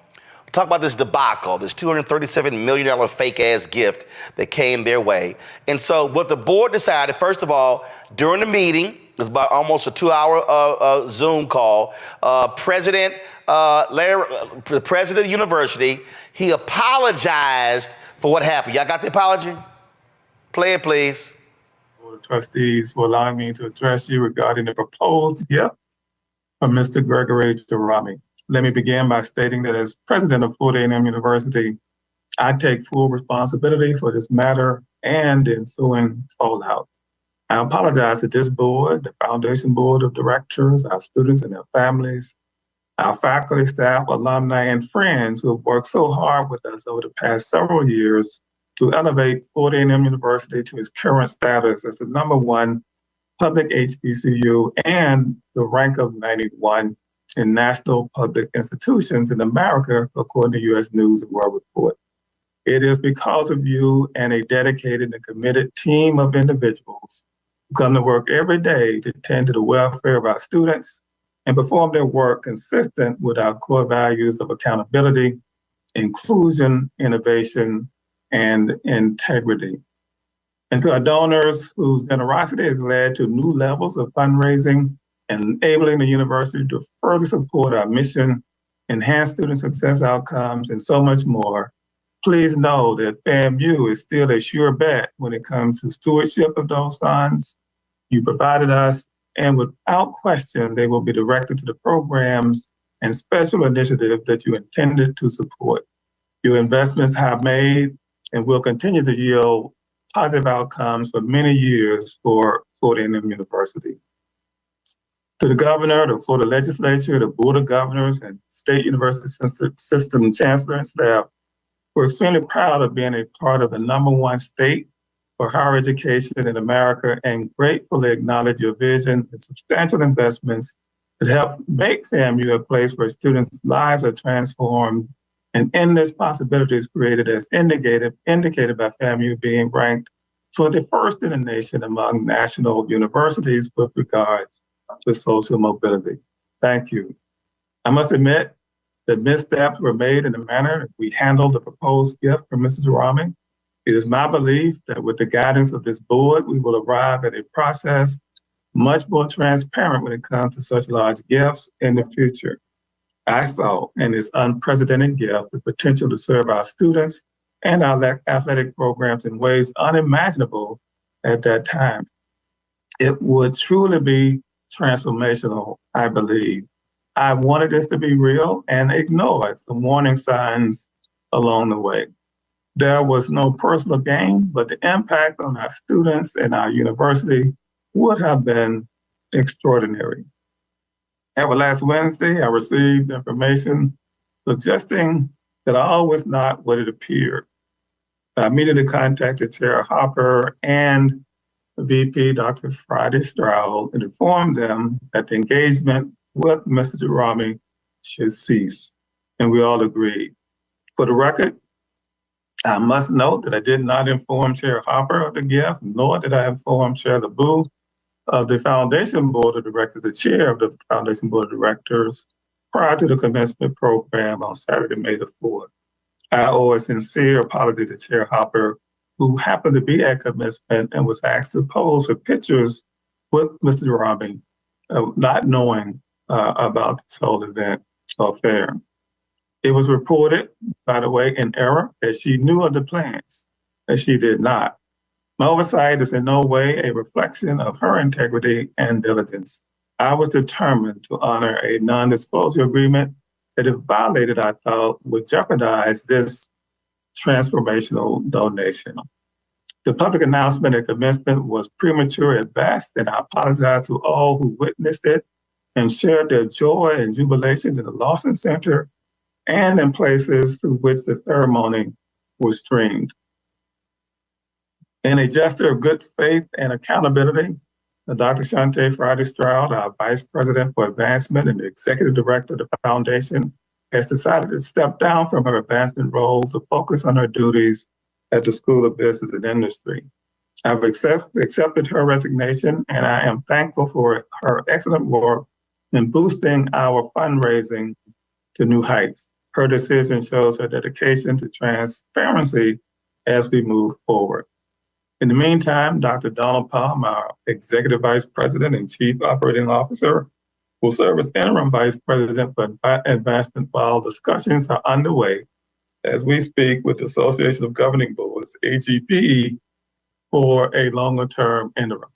Talk about this debacle, this $237 million fake-ass gift that came their way. And so what the board decided, first of all, during the meeting, it was about almost a 2-hour Zoom call, the president of the university, he apologized for what happened. Y'all got the apology? Play it, please. Board of Trustees will allow me to address you regarding the proposed gift from Mr. Gregory Jerami. Let me begin by stating that as president of Florida A&M University, I take full responsibility for this matter and the ensuing fallout. I apologize to this board, the Foundation Board of Directors, our students and their families, our faculty, staff, alumni, and friends who have worked so hard with us over the past several years to elevate Florida A&M University to its current status as the #1 public HBCU and the rank of 91 in national public institutions in America, according to U.S. News and World Report. It is because of you and a dedicated and committed team of individuals who come to work every day to tend to the welfare of our students and perform their work consistent with our core values of accountability, inclusion, innovation, and integrity. And to our donors whose generosity has led to new levels of fundraising and enabling the university to further support our mission, enhance student success outcomes, and so much more, please know that FAMU is still a sure bet when it comes to stewardship of those funds you provided us, and without question, they will be directed to the programs and special initiatives that you intended to support. Your investments have made and will continue to yield positive outcomes for many years for Florida A&M University. To the governor, to Florida legislature, the board of governors, and state university system chancellor and staff, we're extremely proud of being a part of the #1 state for higher education in America and gratefully acknowledge your vision and substantial investments that help make FAMU a place where students' lives are transformed and endless possibilities created, as indicated by FAMU being ranked 21st in the nation among national universities with regards to social mobility. Thank you. I must admit that missteps were made in the manner we handled the proposed gift from Mrs. Rami. It is my belief that with the guidance of this board, we will arrive at a process much more transparent when it comes to such large gifts in the future. I saw in this unprecedented gift the potential to serve our students and our athletic programs in ways unimaginable at that time. It would truly be transformational, I believe. I wanted it to be real and ignored some warning signs along the way. There was no personal gain, but the impact on our students and our university would have been extraordinary. However, last Wednesday, I received information suggesting that all was not what it appeared. I immediately contacted Chair Hopper and VP Dr. Friday Stroud and informed them that the engagement with Mr. Jarami should cease, and we all agreed. For the record, I must note that I did not inform Chair Hopper of the gift, nor did I inform Chair LeBou of the Foundation Board of Directors, the chair of the Foundation Board of Directors, prior to the commencement program on Saturday, May the 4th. I owe a sincere apology to Chair Hopper, who happened to be at commencement and was asked to pose for pictures with Mr. Jarami, not knowing about this whole event or affair. It was reported, by the way, in error, that she knew of the plans, that she did not. My oversight is in no way a reflection of her integrity and diligence. I was determined to honor a non-disclosure agreement that, if violated, I thought would jeopardize this transformational donation. The public announcement at commencement was premature at best, and I apologize to all who witnessed it and shared their joy and jubilation in the Lawson Center and in places through which the ceremony was streamed. In a gesture of good faith and accountability, Dr. Shante Friday Stroud, our Vice President for Advancement and the Executive Director of the Foundation, has decided to step down from her advancement role to focus on her duties at the School of Business and Industry. I've accepted her resignation, and I am thankful for her excellent work in boosting our fundraising to new heights. Her decision shows her dedication to transparency as we move forward. In the meantime, Dr. Donald Palm, our Executive Vice President and Chief Operating Officer, will serve as Interim Vice President for Advancement while discussions are underway as we speak with the Association of Governing Boards, AGBE, for a longer-term interim.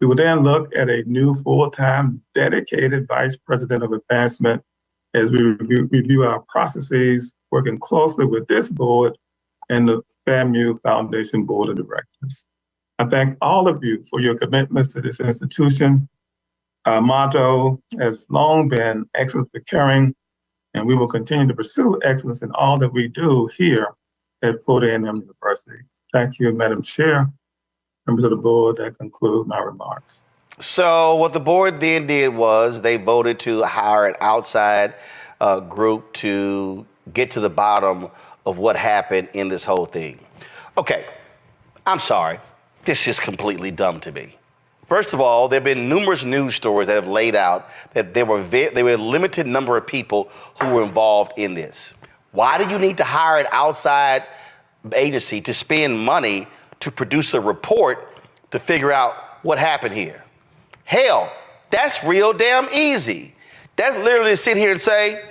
We will then look at a new full-time dedicated Vice President of Advancement as we review our processes, working closely with this board and the FAMU Foundation Board of Directors. I thank all of you for your commitments to this institution. Our motto has long been excellence for caring, and we will continue to pursue excellence in all that we do here at Florida A&M University. Thank you, Madam Chair, members of the board. That concludes my remarks. So what the board then did was they voted to hire an outside group to get to the bottom of what happened in this whole thing. Okay, I'm sorry. This is completely dumb to me. First of all, there have been numerous news stories that have laid out that there were a limited number of people who were involved in this. Why do you need to hire an outside agency to spend money to produce a report to figure out what happened here? Hell, that's real damn easy. That's literally to sit here and say,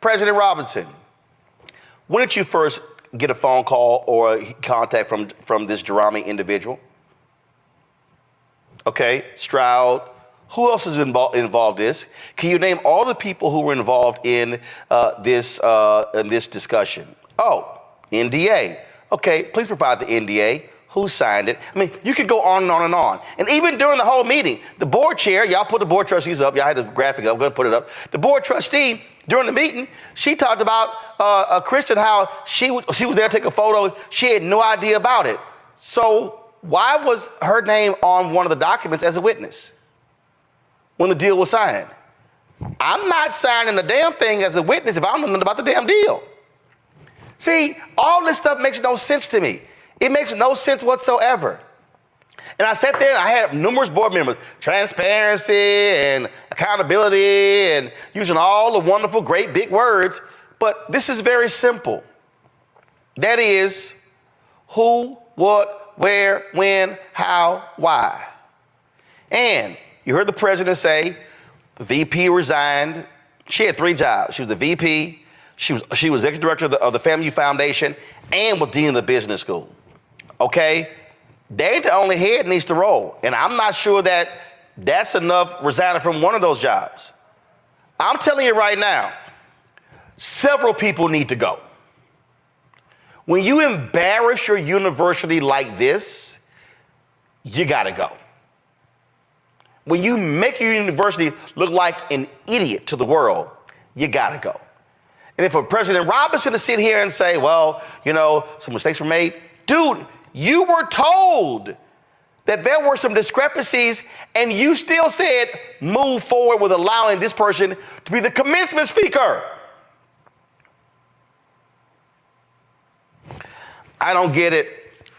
President Robinson, when did you first get a phone call or contact from this Jerami individual? Okay, Stroud. Who else has been involved in this? Can you name all the people who were involved in this discussion? Oh, NDA. Okay, please provide the NDA. Who signed it? I mean, you could go on and on and on. And even during the whole meeting, the board chair, y'all put the board trustees up. Y'all had the graphic up. I'm going to put it up. The board trustee, during the meeting, she talked about Kristen, how she was there to take a photo. She had no idea about it. So why was her name on one of the documents as a witness when the deal was signed? I'm not signing the damn thing as a witness if I don't know nothing about the damn deal. See, all this stuff makes no sense to me. It makes no sense whatsoever. And I sat there and I had numerous board members, transparency and accountability and using all the wonderful, great big words. But this is very simple. That is who, what, where, when, how, why. And you heard the president say the VP resigned. She had 3 jobs. She was the VP, she was executive director of the FAMU Foundation, and was dean of the business school. Okay? They ain't the only head needs to roll. And I'm not sure that that's enough resigning from one of those jobs. I'm telling you right now, several people need to go. When you embarrass your university like this, you gotta go. When you make your university look like an idiot to the world, you gotta go. And if for President Robinson to sit here and say, well, you know, some mistakes were made, dude, you were told that there were some discrepancies and you still said move forward with allowing this person to be the commencement speaker. I don't get it.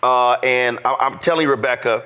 And I'm telling you, Rebecca,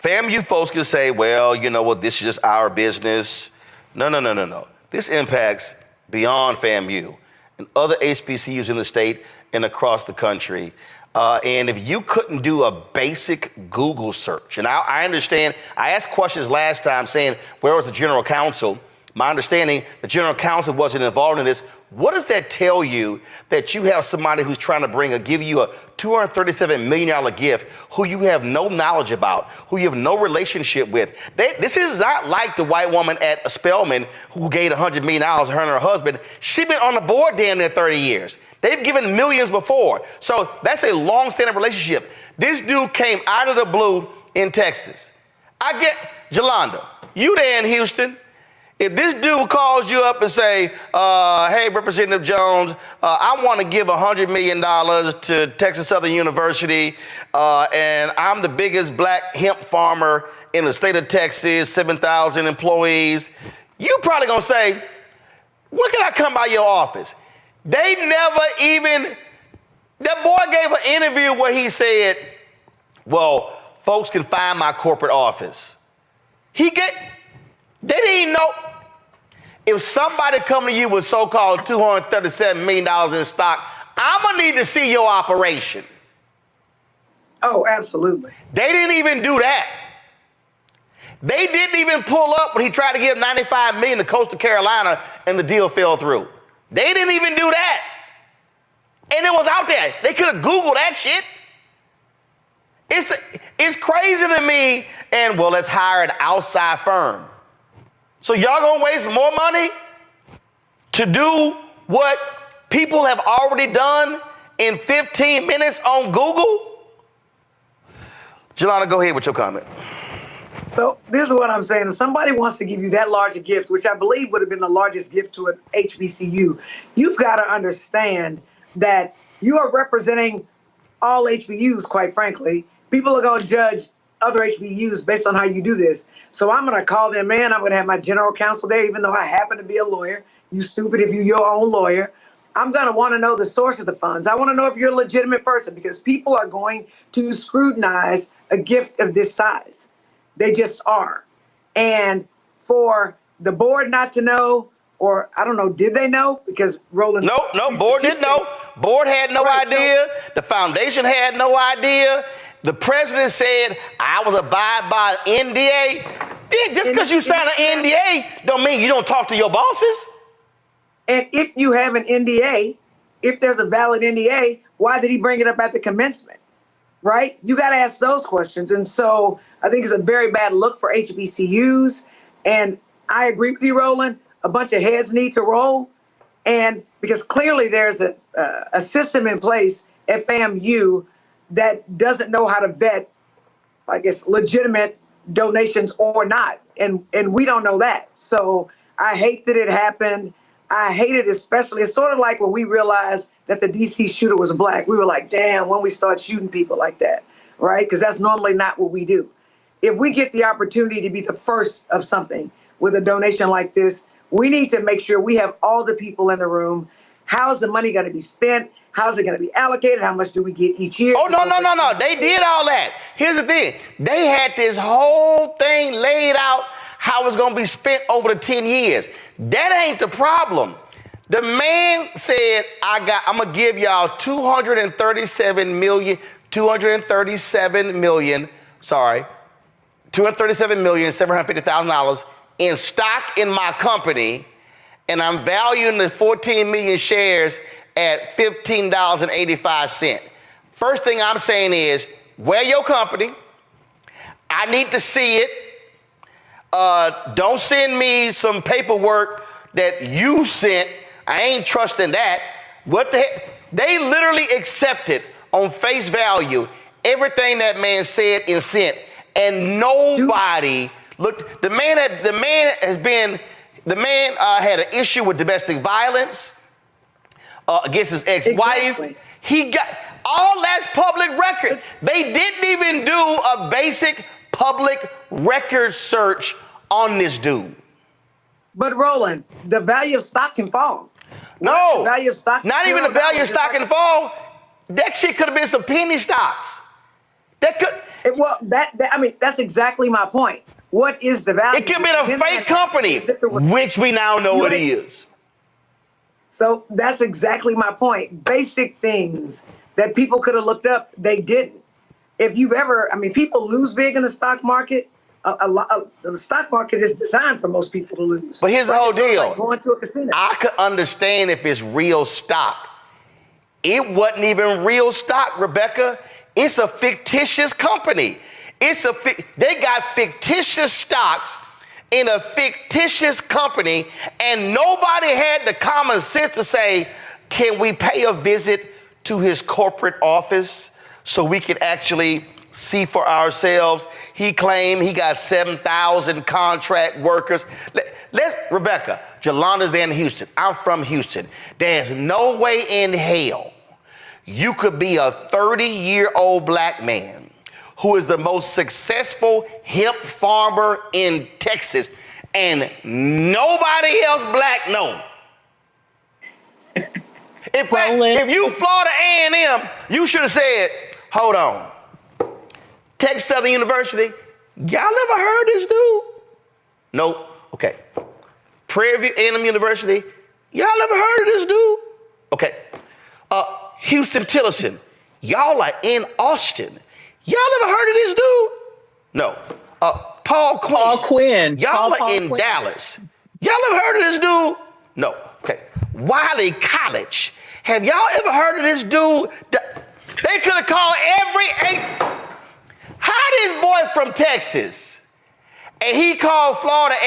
FAMU folks can say, well, you know what, this is just our business. No. This impacts beyond FAMU and other HBCUs in the state and across the country. And if you couldn't do a basic Google search, and I understand, I asked questions last time saying, where was the general counsel? My understanding, the general counsel wasn't involved in this. What does that tell you that you have somebody who's trying to give you a $237 million gift who you have no knowledge about, who you have no relationship with? This is not like the white woman at Spelman who gave $100 million to her and her husband. She's been on the board damn near 30 years. They've given millions before. So that's a long-standing relationship. This dude came out of the blue in Texas. I get, Jolanda, you there in Houston. If this dude calls you up and say, hey, Representative Jones, I want to give $100 million to Texas Southern University, and I'm the biggest black hemp farmer in the state of Texas, 7,000 employees, you probably going to say, when can I come by your office? They never even, that boy gave an interview where he said, well, folks can find my corporate office. They didn't even know. If somebody come to you with so-called $237 million in stock, I'm going to need to see your operation. Oh, absolutely. They didn't even do that. They didn't even pull up when he tried to give $95 million to Coastal Carolina and the deal fell through. They didn't even do that. And it was out there. They could have Googled that shit. It's crazy to me. And well, let's hire an outside firm. So y'all gonna waste more money to do what people have already done in 15 minutes on Google? Jelana, go ahead with your comment. So this is what I'm saying. If somebody wants to give you that large a gift, which I believe would have been the largest gift to an HBCU, you've got to understand that you are representing all HBCUs, quite frankly. People are going to judge other HBCUs based on how you do this. So I'm going to call them in. I'm going to have my general counsel there, even though I happen to be a lawyer. You stupid if you're your own lawyer. I'm going to want to know the source of the funds. I want to know if you're a legitimate person, because people are going to scrutinize a gift of this size. They just are. And for the board not to know, or I don't know, did they know? Because Roland. No, board didn't know. Board had no idea. The foundation had no idea. The president said, I was abide by NDA. Yeah, just because you sign an NDA don't mean you don't talk to your bosses. And if you have an NDA, if there's a valid NDA, why did he bring it up at the commencement? Right? You got to ask those questions. And so I think it's a very bad look for HBCUs. And I agree with you, Roland. A bunch of heads need to roll. And because clearly there's a system in place at FAMU that doesn't know how to vet, I guess, legitimate donations or not. And we don't know that. So I hate that it happened. I hate it especially. It's sort of like when we realized that the DC shooter was black. We were like, damn, when we start shooting people like that, right? Because that's normally not what we do. If we get the opportunity to be the first of something with a donation like this, we need to make sure we have all the people in the room. How is the money going to be spent? How's it going to be allocated? How much do we get each year? Oh, no. They did all that. Here's the thing. They had this whole thing laid out how it's going to be spent over the 10 years. That ain't the problem. The man said, I'm going to give y'all $237,750,000 in stock in my company, and I'm valuing the 14 million shares at $15.85. First thing I'm saying is, where your company? I need to see it. Don't send me some paperwork that you sent. I ain't trusting that. What the heck? They literally accepted on face value everything that man said and sent, and nobody looked. The man had an issue with domestic violence against his ex-wife. Exactly. He got all that's public record. They didn't even do a basic public record search on this dude. But Roland, the value of stock can fall. No, the value of stock, not even the value of stock can fall. That shit could have been some penny stocks. That could. That's exactly my point. What is the value? It could have been a fake company, which we now know it is. So that's exactly my point. Basic things that people could have looked up, they didn't. If you've ever, people lose big in the stock market. The stock market is designed for most people to lose. But here's the whole deal. Like going to a casino. I could understand if it's real stock. It wasn't even real stock, Rebecca. It's a fictitious company. They got fictitious stocks in a fictitious company, and nobody had the common sense to say, can we pay a visit to his corporate office so we can actually see for ourselves? He claimed he got 7,000 contract workers. Rebecca, Jolanda's there in Houston. I'm from Houston. There's no way in hell you could be a 30-year-old black man who is the most successful hemp farmer in Texas and nobody else black know. If you Florida A&M, you should have said, hold on. Texas Southern University, y'all ever heard this dude? Nope. Okay. Prairie View A&M University, y'all ever heard of this dude? Okay. Houston Tillerson, y'all are in Austin. Y'all ever heard of this dude? No. Paul Quinn. Y'all are in Dallas. Y'all ever heard of this dude? No. Okay. Wiley College. Have y'all ever heard of this dude? They could have called How this boy from Texas, and he called Florida,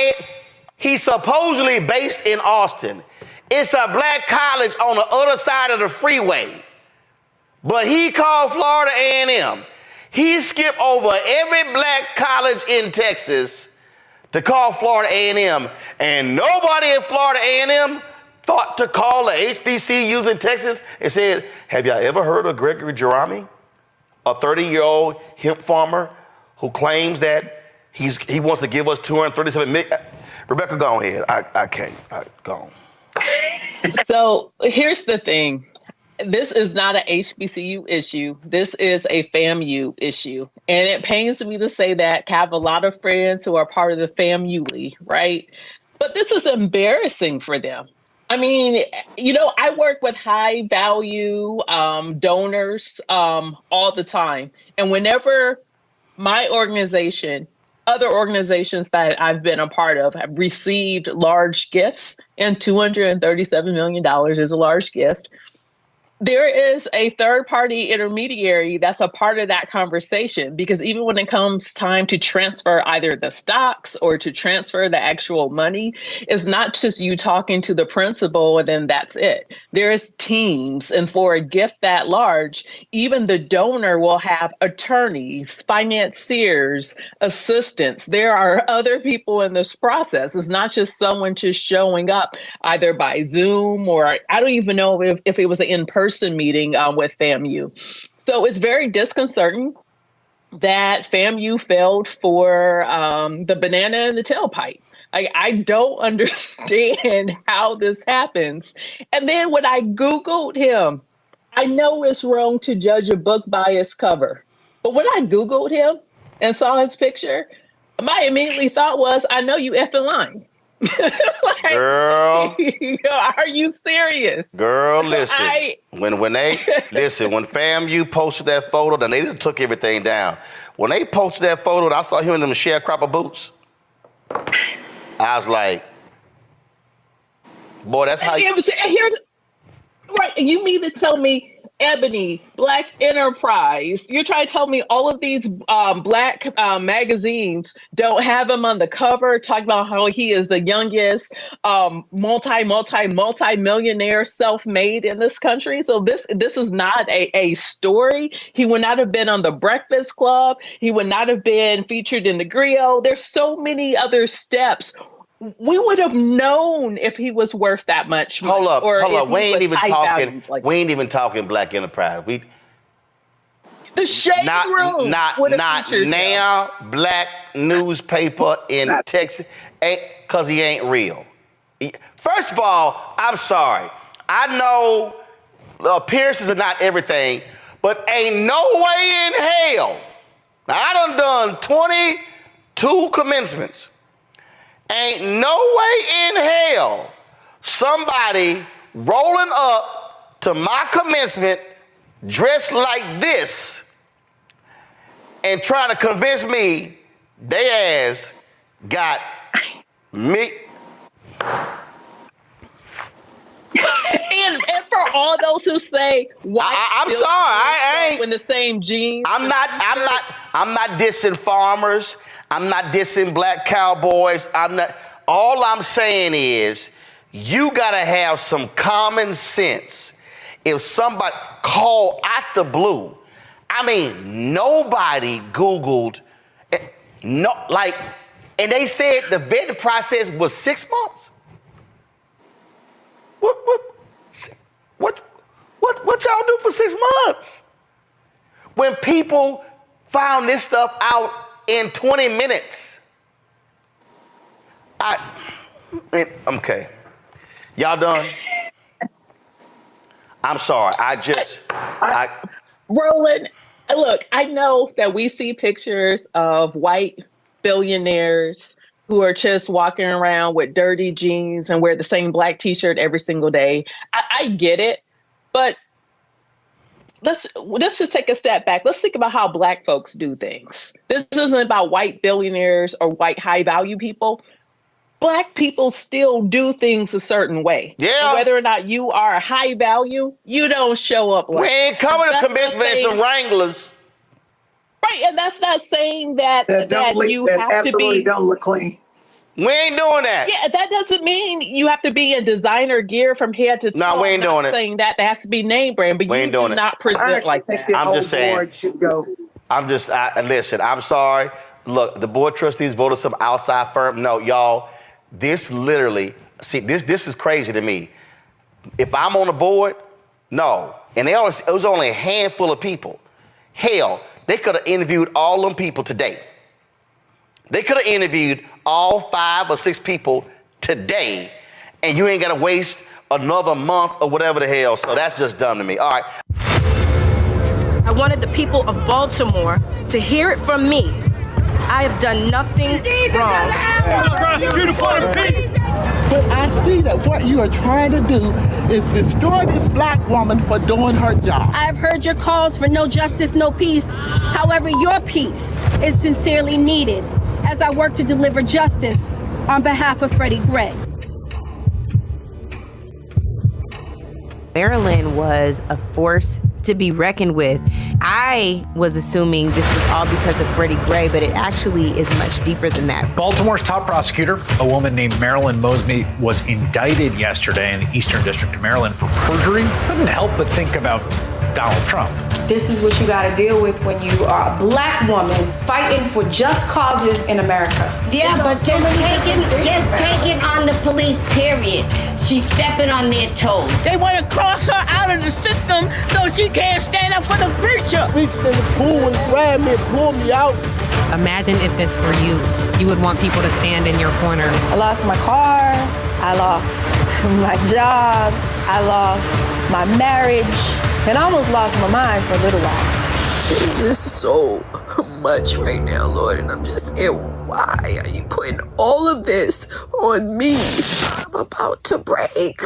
he's supposedly based in Austin. It's a black college on the other side of the freeway. But he called Florida A&M. He skipped over every black college in Texas to call Florida A&M. And nobody at Florida A&M thought to call the HBCUs in Texas and said, have y'all ever heard of Gregory Jerami, a 30-year-old hemp farmer who claims that he wants to give us $237 million? Rebecca, go ahead. I can't. Go on. So here's the thing. This is not an HBCU issue. This is a FAMU issue. And it pains me to say that. I have a lot of friends who are part of the FAMU, right? But this is embarrassing for them. I mean, I work with high value donors all the time. And whenever my organization, other organizations that I've been a part of have received large gifts, and $237 million is a large gift. There is a third party intermediary that's a part of that conversation, because even when it comes time to transfer either the stocks or to transfer the actual money, it's not just you talking to the principal and then that's it. There's teams. And for a gift that large, even the donor will have attorneys, financiers, assistants. There are other people in this process. It's not just someone just showing up either by Zoom, or I don't even know if it was an in-person meeting with FAMU. So it's very disconcerting that FAMU failed for the banana in the tailpipe. I don't understand how this happens. And then when I Googled him, I know it's wrong to judge a book by its cover, but when I Googled him and saw his picture, my immediate thought was, I know you effing lying. Like, girl, are you serious? Girl, listen. When FAMU posted that photo, then they just took everything down. When they posted that photo, I saw him in them sharecropper boots. I was like, boy, that's how you... Right, you mean to tell me Ebony, Black Enterprise, you're trying to tell me all of these Black magazines don't have him on the cover, talking about how he is the youngest multi-millionaire self-made in this country? So this is not a story. He would not have been on the Breakfast Club. He would not have been featured in the Griot. There's so many other steps. We would have known if he was worth that much money. Hold up. We ain't even talking Black Enterprise. The Shade Room. Not now. Black newspaper in Texas, because he ain't real. First of all, I'm sorry. I know appearances are not everything, but ain't no way in hell. Now, I done 22 commencements. Ain't no way in hell somebody rolling up to my commencement dressed like this and trying to convince me they ass got me. And for all those who say, why I'm sorry, I ain't in the same jeans. I'm not dissing farmers. I'm not dissing black cowboys. All I'm saying is you gotta have some common sense. If somebody called out the blue, I mean, nobody Googled, and they said the vetting process was 6 months. What y'all do for 6 months? When people found this stuff out in 20 minutes. Okay. Y'all done? I'm sorry. Roland, look, I know that we see pictures of white billionaires who are just walking around with dirty jeans and wear the same black t-shirt every single day. I get it, but let's just take a step back. Let's think about how black folks do things. This isn't about white billionaires or white high value people. Black people still do things a certain way. Yeah. Whether or not you are high value, you don't show up like we ain't coming to commencement in some Wranglers. Right, and that's not saying that you have absolutely to be. Don't look clean. We ain't doing that. Yeah, that doesn't mean you have to be in designer gear from head to toe. No, we ain't doing it. Saying that has to be name brand, but you do not present like that. I'm just saying. Board should go. Listen, I'm sorry. Look, the board trustees voted some outside firm. No, y'all, this literally, see, this is crazy to me. If I'm on the board, no. And it was only a handful of people. Hell, they could have interviewed all them people today. They could have interviewed all 5 or 6 people today, and you ain't got to waste another month or whatever the hell. So that's just dumb to me. All right. I wanted the people of Baltimore to hear it from me. I have done nothing wrong. Prosecutor for the people. But I see that what you are trying to do is destroy this black woman for doing her job. I have heard your calls for no justice, no peace. However, your peace is sincerely needed as I work to deliver justice on behalf of Freddie Gray. Maryland was a force to be reckoned with. I was assuming this was all because of Freddie Gray, but it actually is much deeper than that. Baltimore's top prosecutor, a woman named Marilyn Mosby, was indicted yesterday in the Eastern District of Maryland for perjury. Couldn't help but think about Donald Trump. This is what you got to deal with when you are a black woman fighting for just causes in America. Yeah, but just take it on the police, period. She's stepping on their toes. They want to cross her out of the system so she can't stand up for the preacher. Reached in the pool and grabbed me and pulled me out. Imagine if this were you. You would want people to stand in your corner. I lost my car. I lost my job. I lost my marriage. And I almost lost my mind for a little while. It's just so much right now, Lord, and I'm just saying, why are you putting all of this on me? I'm about to break.